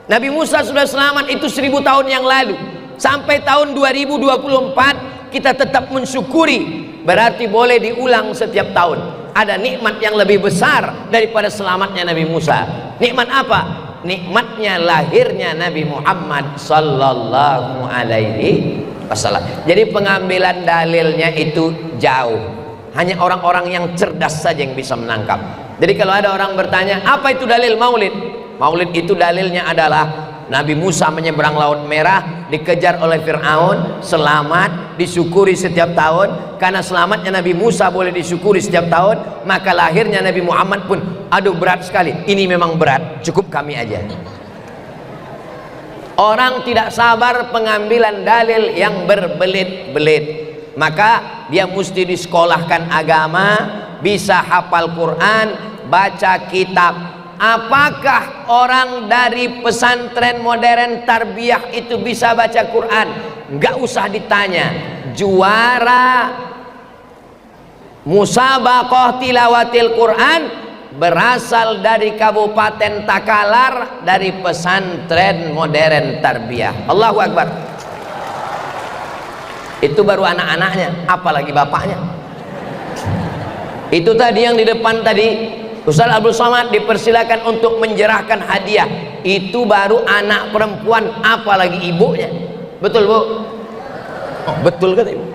Nabi Musa sudah selamat itu 1000 tahun yang lalu. Sampai tahun 2024 kita tetap mensyukuri. Berarti boleh diulang setiap tahun. Ada nikmat yang lebih besar daripada selamatnya Nabi Musa. Nikmat apa? Nikmatnya lahirnya Nabi Muhammad sallallahu alaihi wasallam. Jadi pengambilan dalilnya itu jauh. Hanya orang-orang yang cerdas saja yang bisa menangkap. Jadi kalau ada orang bertanya, apa itu dalil maulid? Maulid itu dalilnya adalah Nabi Musa menyeberang Laut Merah, dikejar oleh Fir'aun, selamat, disyukuri setiap tahun. Karena selamatnya Nabi Musa boleh disyukuri setiap tahun, maka lahirnya Nabi Muhammad pun, aduh berat sekali, ini memang berat, cukup kami aja. Orang tidak sabar pengambilan dalil yang berbelit-belit, maka dia mesti disekolahkan agama, bisa hafal Quran, baca kitab. Apakah orang dari pesantren modern tarbiyah itu bisa baca Quran? Nggak usah ditanya. Juara musabaqah tilawatil Quran berasal dari Kabupaten Takalar, dari pesantren modern tarbiyah. Allahu Akbar. Itu baru anak-anaknya, apalagi bapaknya. Itu tadi yang di depan tadi, Ustaz Abdul Somad dipersilakan untuk menjerahkan hadiah. Itu baru anak perempuan, apalagi ibunya. Betul Bu? Oh, betul kata Ibu.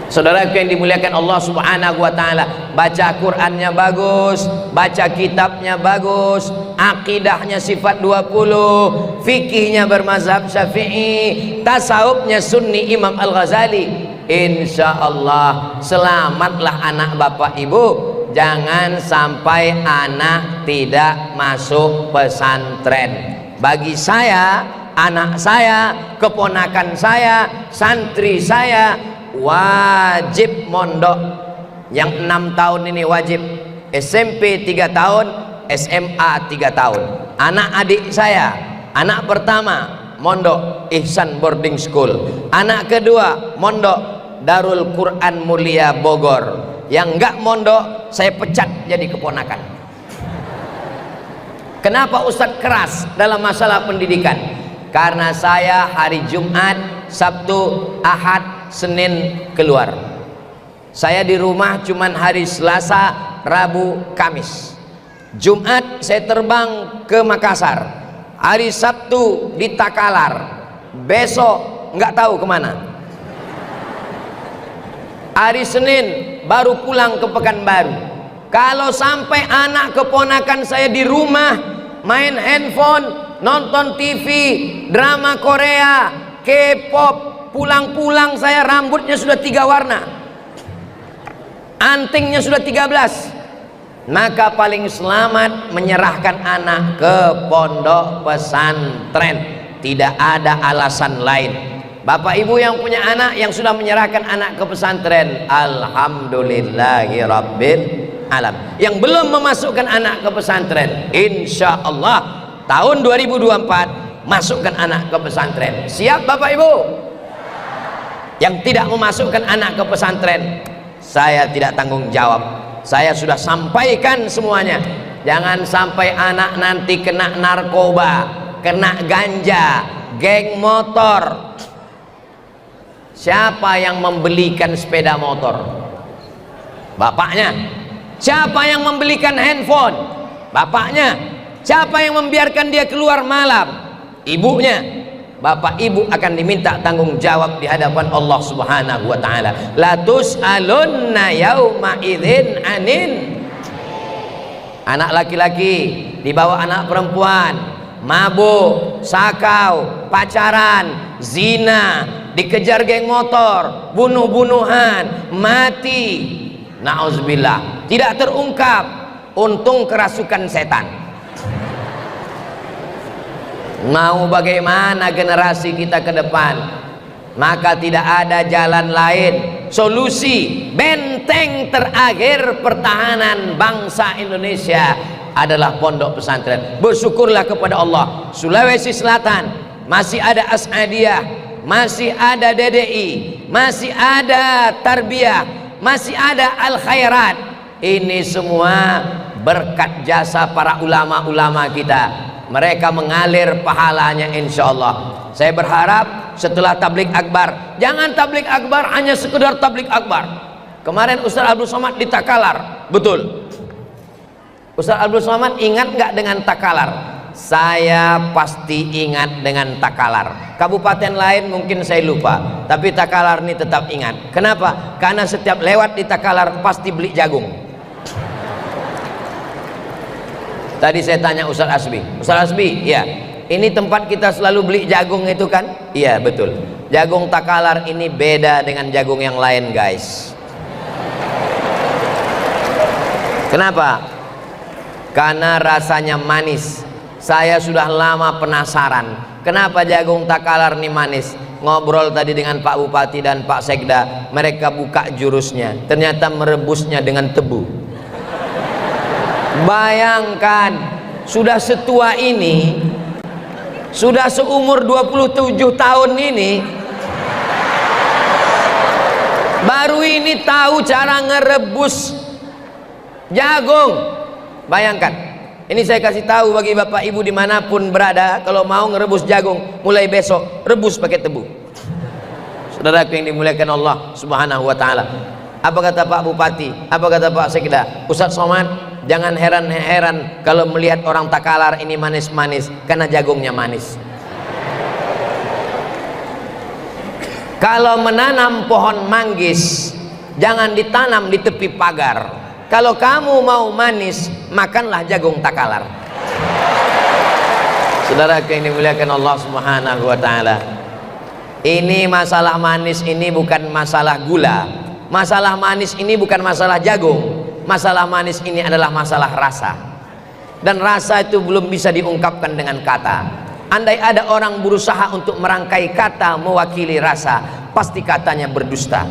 Saudaraku yang dimuliakan Allah Subhanahu wa taala, baca Qur'annya bagus, baca kitabnya bagus, akidahnya sifat 20, fikihnya bermazhab Syafi'i, tasawufnya Sunni Imam Al-Ghazali. Insya Allah selamatlah anak bapak ibu. Jangan sampai anak tidak masuk pesantren. Bagi saya, anak saya, keponakan saya, santri saya wajib mondok. Yang 6 tahun ini wajib, SMP 3 tahun, SMA 3 tahun. Anak adik saya, anak pertama mondok Ihsan Boarding School, anak kedua mondok Darul Quran Mulia Bogor. Yang enggak mondok saya pecat jadi keponakan. Kenapa Ustadz keras dalam masalah pendidikan? Karena saya hari Jumat, Sabtu, Ahad, Senin keluar. Saya di rumah cuman hari Selasa, Rabu, Kamis. Jumat saya terbang ke Makassar. Hari Sabtu di Takalar. Besok nggak tahu kemana. Hari Senin baru pulang ke Pekanbaru. Kalau sampai anak keponakan saya di rumah main handphone, nonton TV, drama Korea, K-pop, pulang-pulang saya rambutnya sudah 3 warna. antingnya sudah 13, maka paling selamat menyerahkan anak ke pondok pesantren. Tidak ada alasan lain. Bapak ibu yang punya anak yang sudah menyerahkan anak ke pesantren, alhamdulillahirabbil alam. Yang belum memasukkan anak ke pesantren, insya Allah tahun 2024 masukkan anak ke pesantren. Siap Bapak ibu? Yang tidak memasukkan anak ke pesantren, saya tidak tanggung jawab. Saya sudah sampaikan semuanya. Jangan sampai anak nanti kena narkoba, kena ganja, geng motor. Siapa yang membelikan sepeda motor? Bapaknya. Siapa yang membelikan handphone? Bapaknya. Siapa yang membiarkan dia keluar malam? Ibunya. Bapak ibu akan diminta tanggung jawab di hadapan Allah Subhanahu wa taala. La tus'alunna yauma idzin anin. Anak laki-laki dibawa anak perempuan, mabuk, sakau, pacaran, zina, dikejar geng motor, bunuh-bunuhan, mati. Nauzubillah, tidak terungkap. Untung kerasukan setan. Mau bagaimana generasi kita ke depan? Maka tidak ada jalan lain. Solusi benteng terakhir pertahanan bangsa Indonesia adalah pondok pesantren. Bersyukurlah kepada Allah, Sulawesi Selatan masih ada As'adiyah, masih ada DDI, masih ada Tarbiyah, masih ada Al Khairat. Ini semua berkat jasa para ulama-ulama kita. Mereka mengalir pahalanya insya Allah. Saya berharap setelah tablik akbar, jangan tablik akbar hanya sekedar tablik akbar. Kemarin Ustaz Abdul Somad di Takalar, betul. Ustaz Abdul Somad ingat nggak dengan Takalar? Saya pasti ingat dengan Takalar. Kabupaten lain mungkin saya lupa, tapi Takalar ini tetap ingat. Kenapa? Karena setiap lewat di Takalar pasti beli jagung. Tadi saya tanya Ustaz Asbi, Ustaz Asbi, ya, ini tempat kita selalu beli jagung itu kan? Iya betul. Jagung Takalar ini beda dengan jagung yang lain guys. Kenapa? Karena rasanya manis. Saya sudah lama penasaran, kenapa jagung Takalar ini manis. Ngobrol tadi dengan Pak Bupati dan Pak Sekda, mereka buka jurusnya, ternyata merebusnya dengan tebu. Bayangkan, sudah setua ini, sudah seumur 27 tahun ini, baru ini tahu cara ngerebus jagung. Bayangkan, ini saya kasih tahu bagi bapak ibu dimanapun berada, kalau mau ngerebus jagung, mulai besok rebus pakai tebu. Saudaraku yang dimuliakan Allah Subhanahu wa taala. Apa kata Pak Bupati? Apa kata Pak Sekda? Ustaz Somad, jangan heran-heran kalau melihat orang Takalar ini manis-manis, karena jagungnya manis. Kalau menanam pohon manggis, jangan ditanam di tepi pagar. Kalau kamu mau manis, makanlah jagung Takalar. Saudara yang dimuliakan Allah Subhanahu wa taala. Ini masalah manis ini bukan masalah gula. Masalah manis ini bukan masalah jagung. Masalah manis ini adalah masalah rasa. Dan rasa itu belum bisa diungkapkan dengan kata. Andai ada orang berusaha untuk merangkai kata mewakili rasa, pasti katanya berdusta.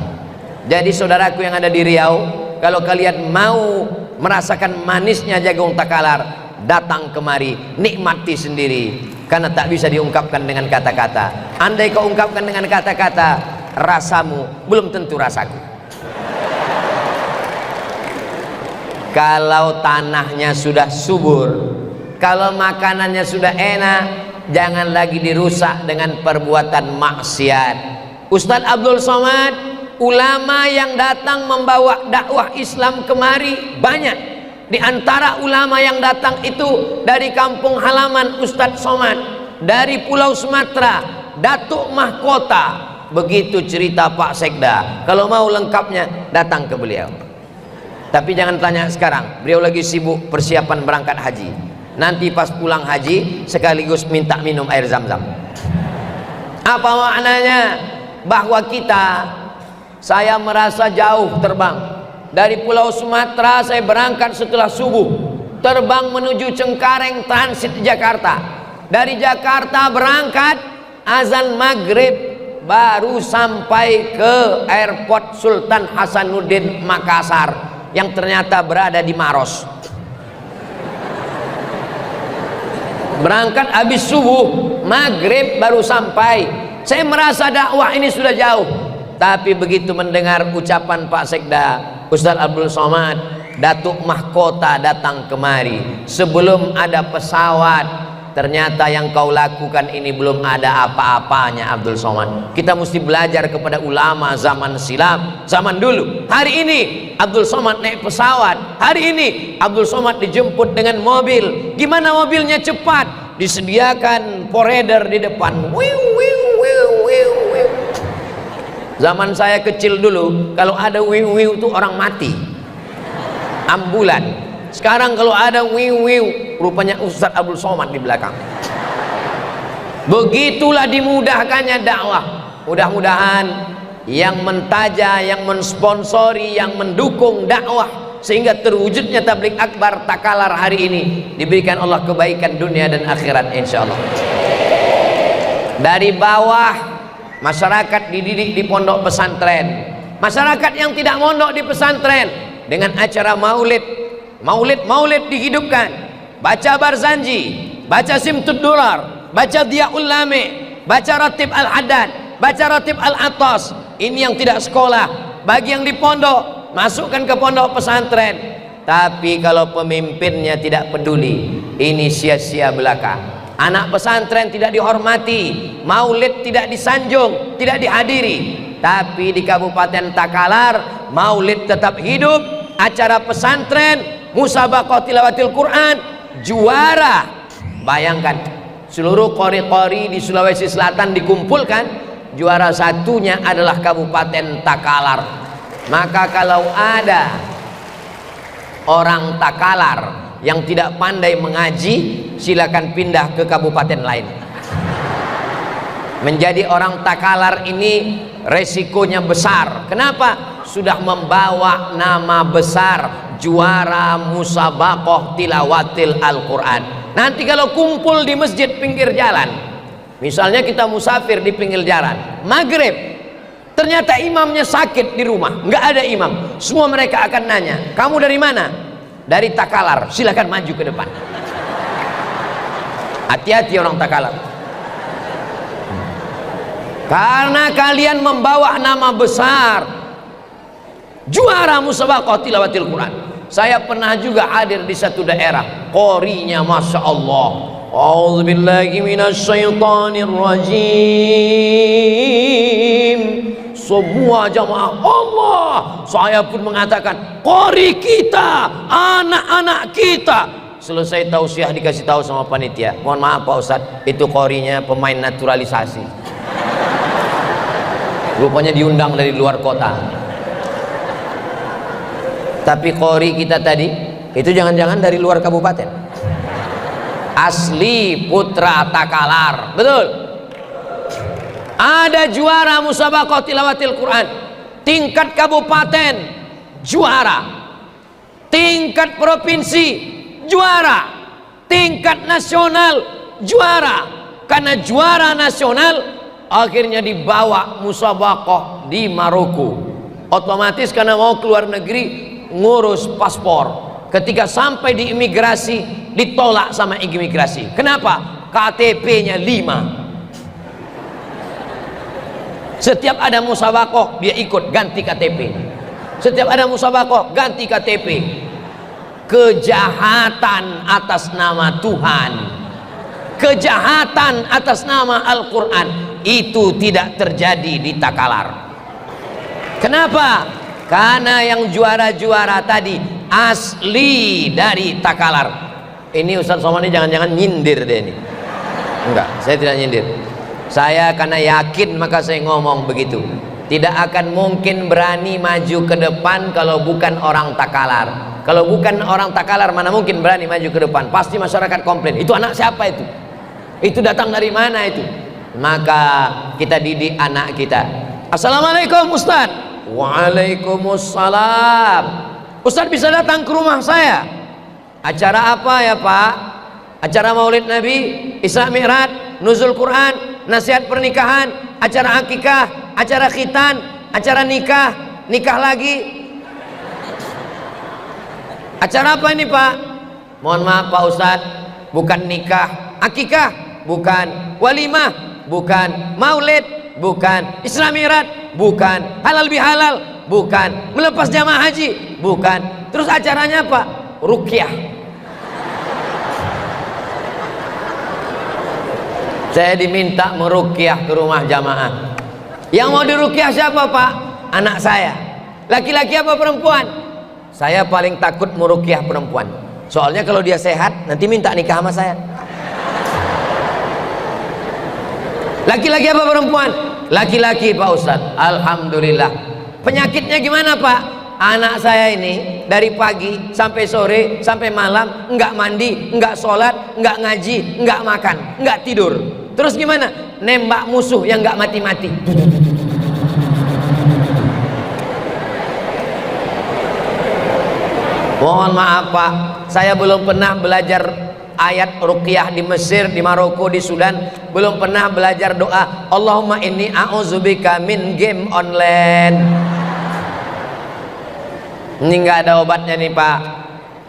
Jadi saudaraku yang ada di Riau, kalau kalian mau merasakan manisnya jagung Takalar, datang kemari, nikmati sendiri, karena tak bisa diungkapkan dengan kata-kata. Andai kau ungkapkan dengan kata-kata, rasamu belum tentu rasaku. Kalau tanahnya sudah subur, kalau makanannya sudah enak, jangan lagi dirusak dengan perbuatan maksiat. Ustadz Abdul Somad, ulama yang datang membawa dakwah Islam kemari banyak. Di antara ulama yang datang itu dari kampung halaman Ustadz Somad, dari Pulau Sumatera, Datuk Mahkota. Begitu cerita Pak Sekda. Kalau mau lengkapnya, datang ke beliau. Tapi jangan tanya sekarang, beliau lagi sibuk persiapan berangkat haji. Nanti pas pulang haji sekaligus minta minum air zam-zam. Apa maknanya? Bahwa kita, saya merasa jauh terbang, Dari Pulau Sumatera saya berangkat setelah subuh, terbang menuju Cengkareng, transit Jakarta. Dari Jakarta berangkat, azan maghrib baru sampai ke airport Sultan Hasanuddin Makassar yang ternyata berada di Maros. Berangkat habis subuh, maghrib baru sampai. Saya merasa dakwah ini sudah jauh, tapi begitu mendengar ucapan Pak Sekda Ustaz Abdul Somad, Datuk Mahkota datang kemari, sebelum ada pesawat, ternyata yang kau lakukan ini belum ada apa-apanya Abdul Somad. Kita mesti belajar kepada ulama zaman silam, zaman dulu. Hari ini Abdul Somad naik pesawat, hari ini Abdul Somad dijemput dengan mobil. Gimana mobilnya? Cepat, disediakan poreder di depan. Zaman saya kecil dulu, kalau ada wiu-wiu itu orang mati, ambulan. Sekarang kalau ada wiu-wiu, rupanya Ustaz Abdul Somad di belakang. Begitulah dimudahkannya dakwah. Mudah-mudahan yang mentaja, yang mensponsori, yang mendukung dakwah sehingga terwujudnya tabligh akbar Takalar hari ini, diberikan Allah kebaikan dunia dan akhirat insyaallah. Dari bawah, masyarakat dididik di pondok pesantren. Masyarakat yang tidak mondok di pesantren dengan acara maulid dihidupkan, baca Barzanji, baca Simtud Durar, baca Diyaul Lame, baca Ratib Al-Haddad, baca Ratib Al-Attas. Ini yang tidak sekolah. Bagi yang di pondok, masukkan ke pondok pesantren. Tapi kalau pemimpinnya tidak peduli, ini sia-sia belaka. Anak pesantren tidak dihormati, maulid tidak disanjung, tidak dihadiri. Tapi di Kabupaten Takalar, maulid tetap hidup, acara pesantren, musabaqah tilawatil Quran, juara. Bayangkan, seluruh qori-qori di Sulawesi Selatan dikumpulkan, juara satunya adalah Kabupaten Takalar. Maka kalau ada orang Takalar yang tidak pandai mengaji, silakan pindah ke kabupaten lain. Menjadi orang Takalar ini resikonya besar. Kenapa? Sudah membawa nama besar, juara musabaqah tilawatil Al-Quran. Nanti kalau kumpul di masjid pinggir jalan, misalnya kita musafir di pinggir jalan, maghrib, ternyata imamnya sakit di rumah, nggak ada imam, semua mereka akan nanya, kamu dari mana? Dari Takalar, silakan maju ke depan. Hati-hati orang Takalar, karena kalian membawa nama besar, juara musabaqah tilawatil Quran. Saya pernah juga hadir di satu daerah, qorinya masya Allah. A'udzubillahi minasyaitonir rajim. Semua jamaah Allah, saya pun mengatakan, qori kita, anak-anak kita. Selesai tausiah dikasih tahu sama panitia, mohon maaf Pak Ustadz, itu qorinya pemain naturalisasi. Rupanya diundang dari luar kota. Tapi qori kita tadi itu jangan-jangan dari luar kabupaten, asli putra Takalar, betul. Ada juara musabaqah tilawatil Quran tingkat kabupaten, juara tingkat provinsi, juara tingkat nasional, juara. Karena juara nasional akhirnya dibawa musabaqah di Maroko. Otomatis karena mau keluar negeri ngurus paspor, ketika sampai di imigrasi ditolak sama imigrasi. Kenapa? KTP-nya 5. Setiap ada musabaqah dia ikut ganti KTP. Setiap ada musabaqah ganti KTP. Kejahatan atas nama Tuhan, kejahatan atas nama Al-Quran itu tidak terjadi di Takalar. Kenapa? Karena yang juara-juara tadi asli dari Takalar. Ini Ustaz Somad ini jangan-jangan nyindir deh ini. Enggak, saya tidak nyindir. Saya karena yakin maka saya ngomong begitu. Tidak akan mungkin berani maju ke depan kalau bukan orang Takalar. Kalau bukan orang Takalar mana mungkin berani maju ke depan. Pasti masyarakat komplain, itu anak siapa itu? Itu datang dari mana itu? Maka kita didik anak kita. Assalamualaikum Ustaz. Waalaikumsalam. Ustaz bisa datang ke rumah saya. Acara apa ya Pak? Acara Maulid Nabi, Isra Mi'raj, Nuzul Quran, nasihat pernikahan, acara akikah, acara khitan, acara nikah, nikah lagi. Acara apa ini Pak? Mohon maaf Pak Ustadz, bukan nikah. Akikah? Bukan. Walimah? Bukan. Maulid? Bukan. Isra Mi'raj? Bukan. Halal bihalal? Bukan. Melepas jamaah haji? Bukan. Terus acaranya apa? Ruqyah. Saya diminta meruqyah ke rumah jamaah. Yang mau diruqyah siapa Pak? Anak saya. Laki-laki apa perempuan? Saya paling takut meruqyah perempuan. Soalnya kalau dia sehat nanti minta nikah sama saya. Laki-laki apa perempuan? Laki-laki Pak Ustadz. Alhamdulillah. Penyakitnya gimana Pak? Anak saya ini dari pagi sampai sore sampai malam enggak mandi, enggak sholat, enggak ngaji, enggak makan, enggak tidur. Terus gimana? Nembak musuh yang enggak mati-mati. Mohon maaf Pak, saya belum pernah belajar ayat ruqyah di Mesir, di Maroko, di Sudan. Belum pernah belajar doa Allahumma inni a'udzubika min game online. Ini nggak ada obatnya nih Pak.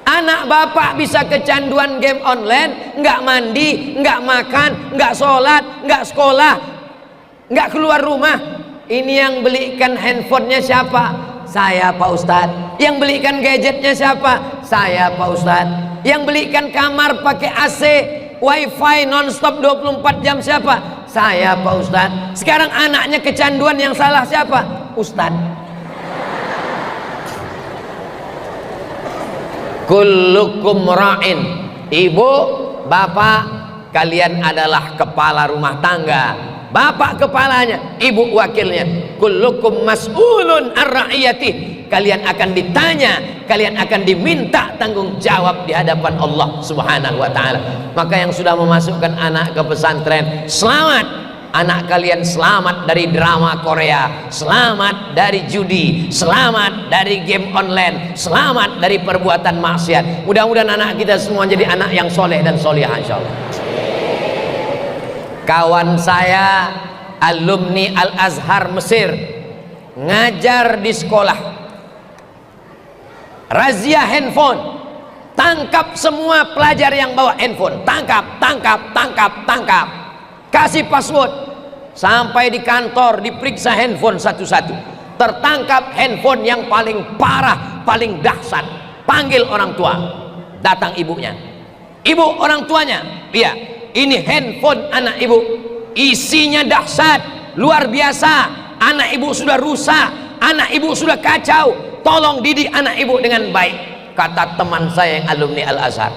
Anak bapak bisa kecanduan game online, nggak mandi, nggak makan, nggak sholat, nggak sekolah, nggak keluar rumah. Ini yang belikan handphonenya siapa? Saya Pak Ustadz. Yang belikan gadgetnya siapa? Saya Pak Ustadz. Yang belikan kamar pakai AC, wifi nonstop 24 jam siapa? Saya Pak Ustadz. Sekarang anaknya kecanduan, yang salah siapa? Ustadz. Kullukum ra'in. Ibu, bapak, kalian adalah kepala rumah tangga. Bapak kepalanya, ibu wakilnya. Kullukum mas'ulun ar-ra'iyati. Kalian akan ditanya, kalian akan diminta tanggung jawab di hadapan Allah Subhanahu wa taala. Maka yang sudah memasukkan anak ke pesantren, selamat. Anak kalian selamat dari drama Korea, selamat dari judi, selamat dari game online, selamat dari perbuatan maksiat. Mudah-mudahan anak kita semua jadi anak yang soleh dan solihah insyaallah. Kawan saya alumni Al-Azhar Mesir ngajar di sekolah, razia handphone, tangkap semua pelajar yang bawa handphone, tangkap, kasih password. Sampai di kantor diperiksa handphone satu-satu, tertangkap handphone yang paling parah, paling dahsyat. Panggil orang tua, datang ibunya. Ibu, orang tuanya, iya, ini handphone anak ibu, isinya dahsyat, luar biasa. Anak ibu sudah rusak, anak ibu sudah kacau, tolong didik anak ibu dengan baik, kata teman saya yang alumni Al-Azhar.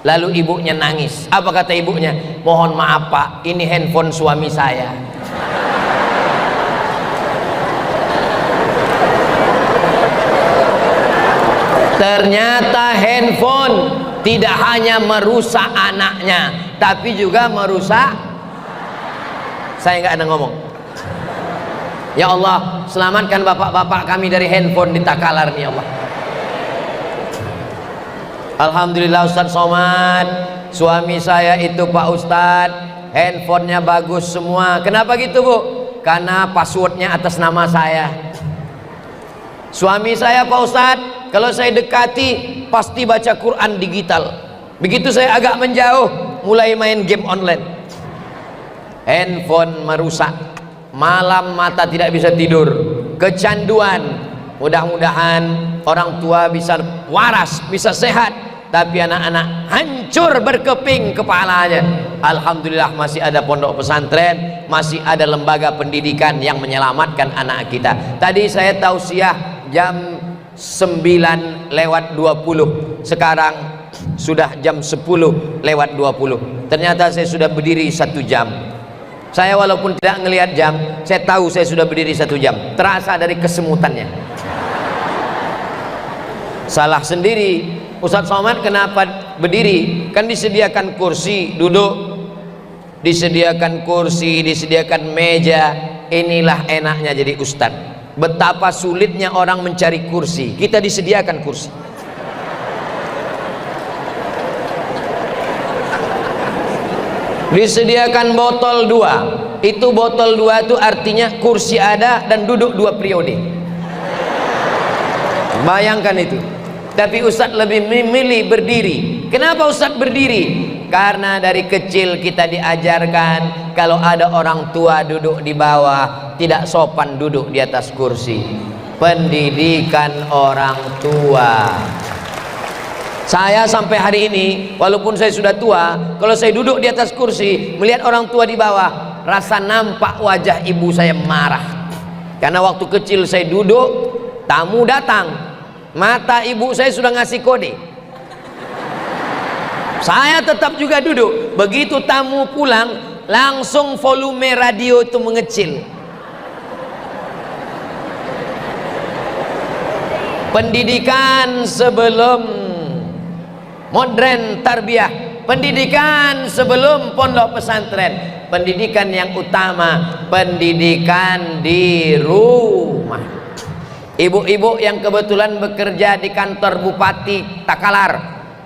Lalu ibunya nangis. Apa kata ibunya? Mohon maaf Pak, ini handphone suami saya. Ternyata handphone tidak hanya merusak anaknya, tapi juga merusak. Saya nggak ada ngomong. Ya Allah, selamatkan bapak-bapak kami dari handphone di Takalar nih ya Allah. Alhamdulillah Ustadz Somad, suami saya itu Pak Ustadz, handphonenya bagus semua. Kenapa gitu Bu? Karena passwordnya atas nama saya. Suami saya Pak Ustadz, kalau saya dekati pasti baca Quran digital. Begitu saya agak menjauh, mulai main game online. Handphone merusak, malam mata tidak bisa tidur, kecanduan. Mudah-mudahan orang tua bisa waras, bisa sehat, tapi anak-anak hancur berkeping kepalanya. Alhamdulillah masih ada pondok pesantren, masih ada lembaga pendidikan yang menyelamatkan anak kita. Tadi saya tausiah jam 9:20, sekarang sudah jam 10:20. Ternyata saya sudah berdiri 1 jam. Saya walaupun tidak ngelihat jam, saya tahu saya sudah berdiri 1 jam. Terasa dari kesemutannya. Salah sendiri. Ustadz Somad kenapa berdiri? Kan disediakan kursi duduk, disediakan kursi, disediakan meja. Inilah enaknya jadi ustadz. betapa sulitnya orang mencari kursi. Kita disediakan kursi. Disediakan botol 2. Itu botol 2 itu artinya kursi ada dan duduk 2 periode. Bayangkan itu. Tapi Ustadz lebih memilih berdiri. Kenapa Ustadz berdiri? Karena dari kecil kita diajarkan kalau ada orang tua duduk di bawah, tidak sopan duduk di atas kursi. Pendidikan orang tua. Saya sampai hari ini, walaupun saya sudah tua, kalau saya duduk di atas kursi, melihat orang tua di bawah, rasa nampak wajah ibu saya marah. Karena waktu kecil saya duduk, tamu datang, mata ibu saya sudah ngasih kode. Saya tetap juga duduk. Begitu tamu pulang, langsung volume radio itu mengecil. Pendidikan sebelum modern tarbiyah, pendidikan sebelum pondok pesantren, pendidikan yang utama, pendidikan di rumah. Ibu-ibu yang kebetulan bekerja di kantor Bupati Takalar,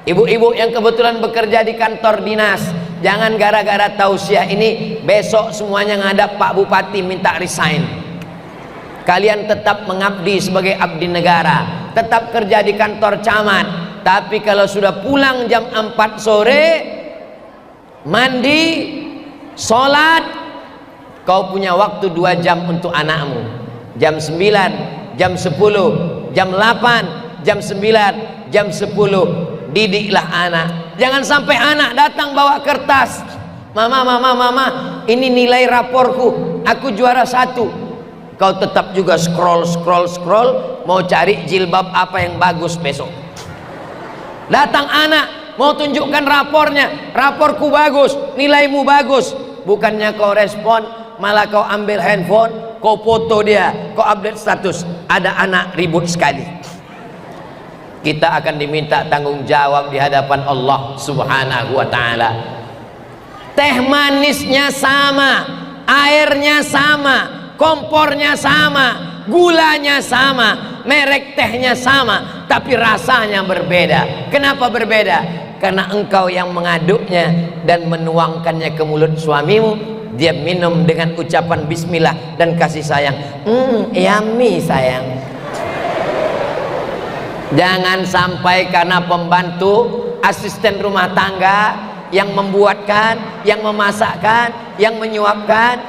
ibu-ibu yang kebetulan bekerja di kantor dinas, jangan gara-gara tausiah ini besok semuanya ngadap Pak Bupati minta resign. Kalian tetap mengabdi sebagai abdi negara, tetap kerja di kantor camat. Tapi kalau sudah pulang jam 4 sore, mandi, sholat, kau punya waktu 2 jam untuk anakmu. Jam 9, jam 10, jam 8, jam 9, jam 10, didiklah anak. Jangan sampai anak datang bawa kertas, mama, ini nilai raporku, aku juara 1. Kau tetap juga scroll, mau cari jilbab apa yang bagus besok. Datang anak, mau tunjukkan rapornya, raporku bagus, nilaimu bagus. Bukannya kau respon, malah kau ambil handphone, kau foto dia, kau update status. Ada anak ribut sekali. Kita akan diminta tanggung jawab di hadapan Allah Subhanahu wa ta'ala. Teh manisnya sama, airnya sama, kompornya sama, gulanya sama, merek tehnya sama, tapi rasanya berbeda. Kenapa berbeda? Karena engkau yang mengaduknya dan menuangkannya ke mulut suamimu, dia minum dengan ucapan bismillah dan kasih sayang. Yummy sayang. Jangan sampai karena pembantu, asisten rumah tangga yang membuatkan, yang memasakkan, yang menyuapkan,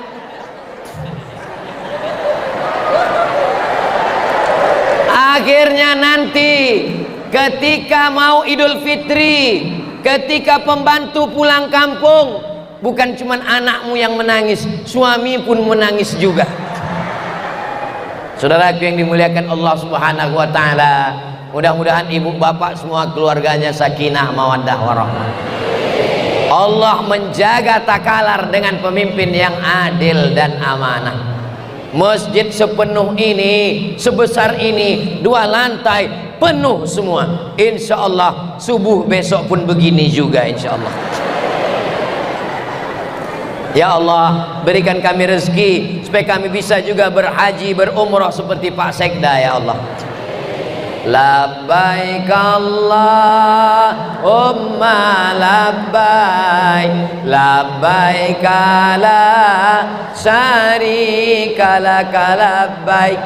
akhirnya nanti ketika mau Idul Fitri, ketika pembantu pulang kampung, bukan cuma anakmu yang menangis, suami pun menangis juga. Saudaraku yang dimuliakan Allah Subhanahu wa ta'ala, mudah-mudahan ibu bapak semua keluarganya sakinah mawaddah warahmah. Allah menjaga Takalar dengan pemimpin yang adil dan amanah. Masjid sepenuh ini, sebesar ini, 2 lantai penuh semua. Insya Allah subuh besok pun begini juga insya Allah. Ya Allah, berikan kami rezeki supaya kami bisa juga berhaji, berumrah seperti Pak Sekda ya Allah. Labbaik Allahumma labbaik, labbaik la syarika laka labbaik,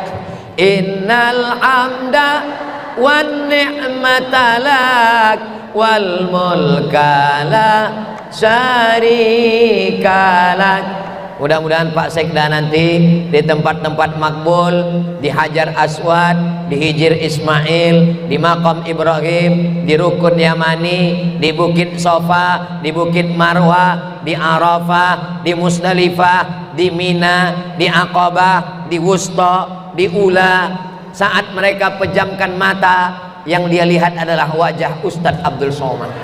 innal hamda wan ni'mata lak wal mulka la syarika lak. Mudah-mudahan Pak Sekda nanti di tempat-tempat makbul, di Hajar Aswad, di Hijir Ismail, di Maqam Ibrahim, di Rukun Yamani, di Bukit Sofa, di Bukit Marwah, di Arafah, di Musdalifah, di Mina, di Aqabah, di Wusta, di Ula, saat mereka pejamkan mata, yang dia lihat adalah wajah Ustadz Abdul Somad.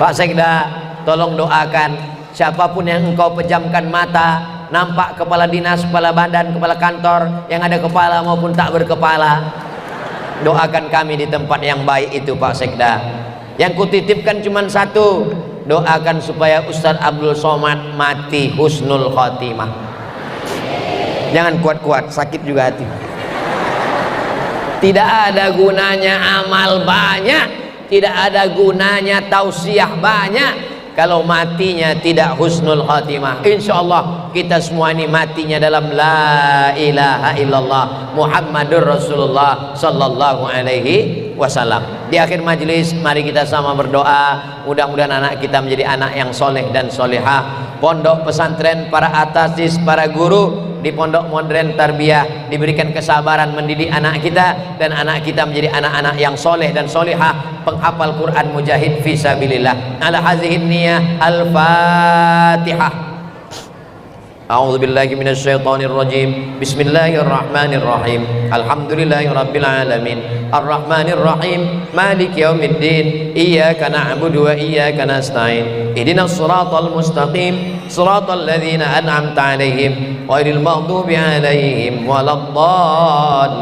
Pak Sekda, tolong doakan siapapun yang engkau pejamkan mata, nampak kepala dinas, kepala badan, kepala kantor, yang ada kepala maupun tak berkepala, doakan kami di tempat yang baik itu Pak Sekda. Yang kutitipkan cuma satu, doakan supaya Ustadz Abdul Somad mati husnul khotimah. Jangan kuat-kuat, sakit juga hati. Tidak ada gunanya amal banyak, tidak ada gunanya tausiah banyak kalau matinya tidak husnul khatimah. Insya Allah kita semua ini matinya dalam la ilaha illallah Muhammadur Rasulullah sallallahu alaihi wasallam. Di akhir majlis mari kita sama berdoa, mudah-mudahan anak kita menjadi anak yang soleh dan solehah. Pondok pesantren, para atasis, para guru di pondok modern tarbiyah diberikan kesabaran mendidik anak kita, dan anak kita menjadi anak-anak yang soleh dan solehah, penghafal Quran, mujahid fi sabilillah. Ala hazihin niyah, al-fatihah. A'udzu billahi minasy syaithanir rajim. Bismillahirrahmanirrahim. Alhamdulillahirabbil alamin. Arrahmanir rahim. Maliki yaumiddin. Iyyaka na'budu wa iyyaka nasta'in. Ihdinas siratal mustaqim. Siratal ladzina an'amta 'alaihim ghairil maghdubi 'alaihim waladdallin.